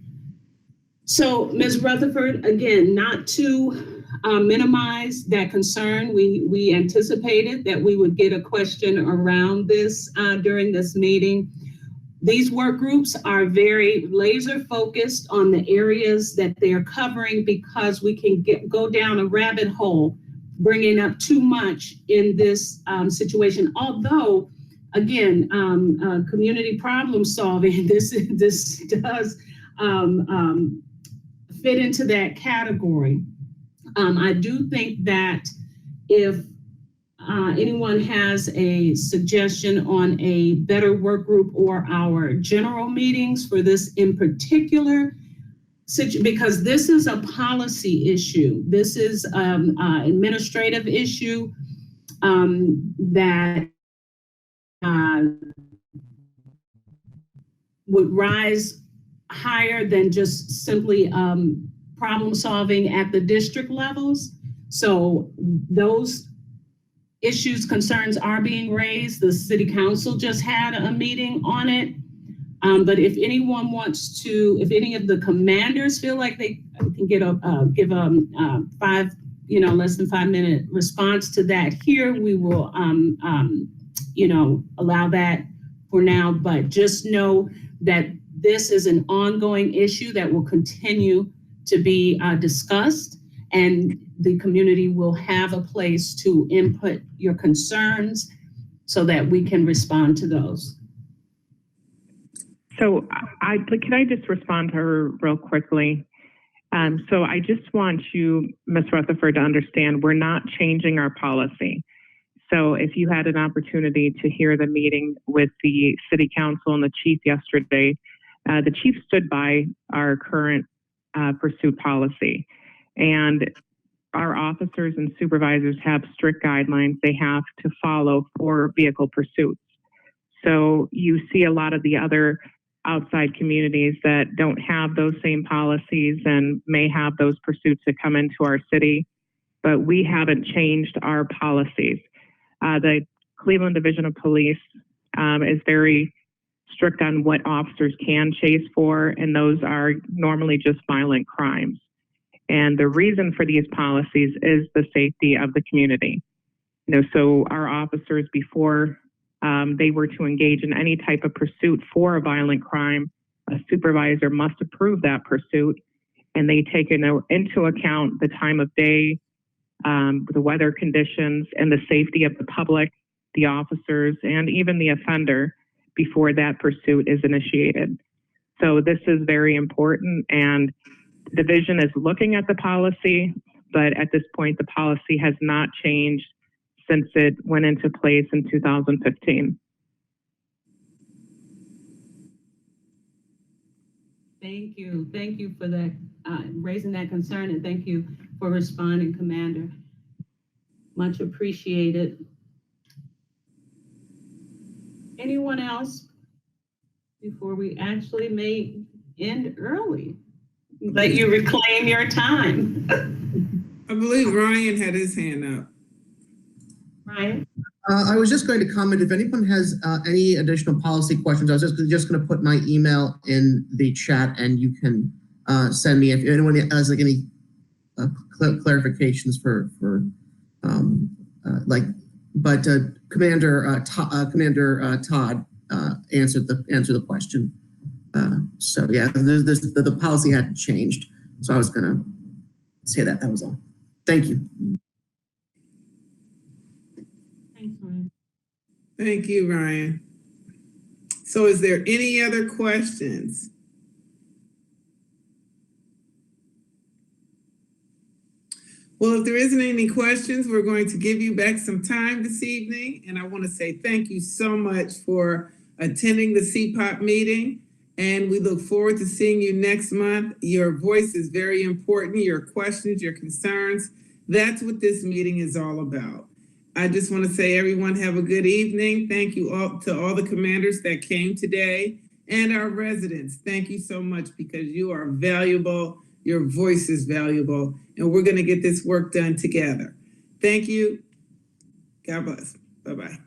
So, Ms. Rutherford, again, not to minimize that concern, we anticipated that we would get a question around this during this meeting. These work groups are very laser focused on the areas that they're covering, because we can go down a rabbit hole bringing up too much in this situation. Although, again, community problem solving, this does fit into that category. I do think that if anyone has a suggestion on a better work group or our general meetings for this in particular, because this is a policy issue, this is an administrative issue that would rise higher than just simply problem solving at the district levels. So those issues, concerns are being raised. The city council just had a meeting on it. But if anyone wants to, if any of the commanders feel like they can give a less than 5 minute response to that here, we will, allow that for now. But just know that this is an ongoing issue that will continue to be discussed, and the community will have a place to input your concerns so that we can respond to those. So can I just respond to her real quickly? So I just want you, Ms. Rutherford, to understand we're not changing our policy. So if you had an opportunity to hear the meeting with the city council and the chief yesterday, the chief stood by our current pursuit policy. And our officers and supervisors have strict guidelines they have to follow for vehicle pursuits. So you see a lot of the other outside communities that don't have those same policies and may have those pursuits that come into our city, but we haven't changed our policies. The Cleveland Division of Police is very strict on what officers can chase for, and those are normally just violent crimes. And the reason for these policies is the safety of the community. So our officers, before they were to engage in any type of pursuit for a violent crime, a supervisor must approve that pursuit, and they take into account the time of day, the weather conditions, and the safety of the public, the officers, and even the offender before that pursuit is initiated. So this is very important, and the division is looking at the policy, but at this point, the policy has not changed since it went into place in 2015. Thank you. Thank you for that, raising that concern, and thank you for responding, Commander. Much appreciated. Anyone else before we actually may end early? Let you reclaim your time. I believe Ryan had his hand up. Ryan? I was just going to comment, if anyone has any additional policy questions, I was just going to put my email in the chat, and you can send me if anyone has like any clarifications for Commander Todd answered the question. So yeah, the policy hadn't changed. So I was going to say that was all. Thank you. Thanks, Ryan. Thank you, Ryan. So is there any other questions? Well, if there isn't any questions, we're going to give you back some time this evening. And I want to say thank you so much for attending the CPOP meeting. And we look forward to seeing you next month. Your voice is very important. Your questions, your concerns. That's what this meeting is all about. I just want to say, everyone, have a good evening. Thank you all to all the commanders that came today, and our residents. Thank you so much, because you are valuable. Your voice is valuable, and we're going to get this work done together. Thank you. God bless. Bye-bye.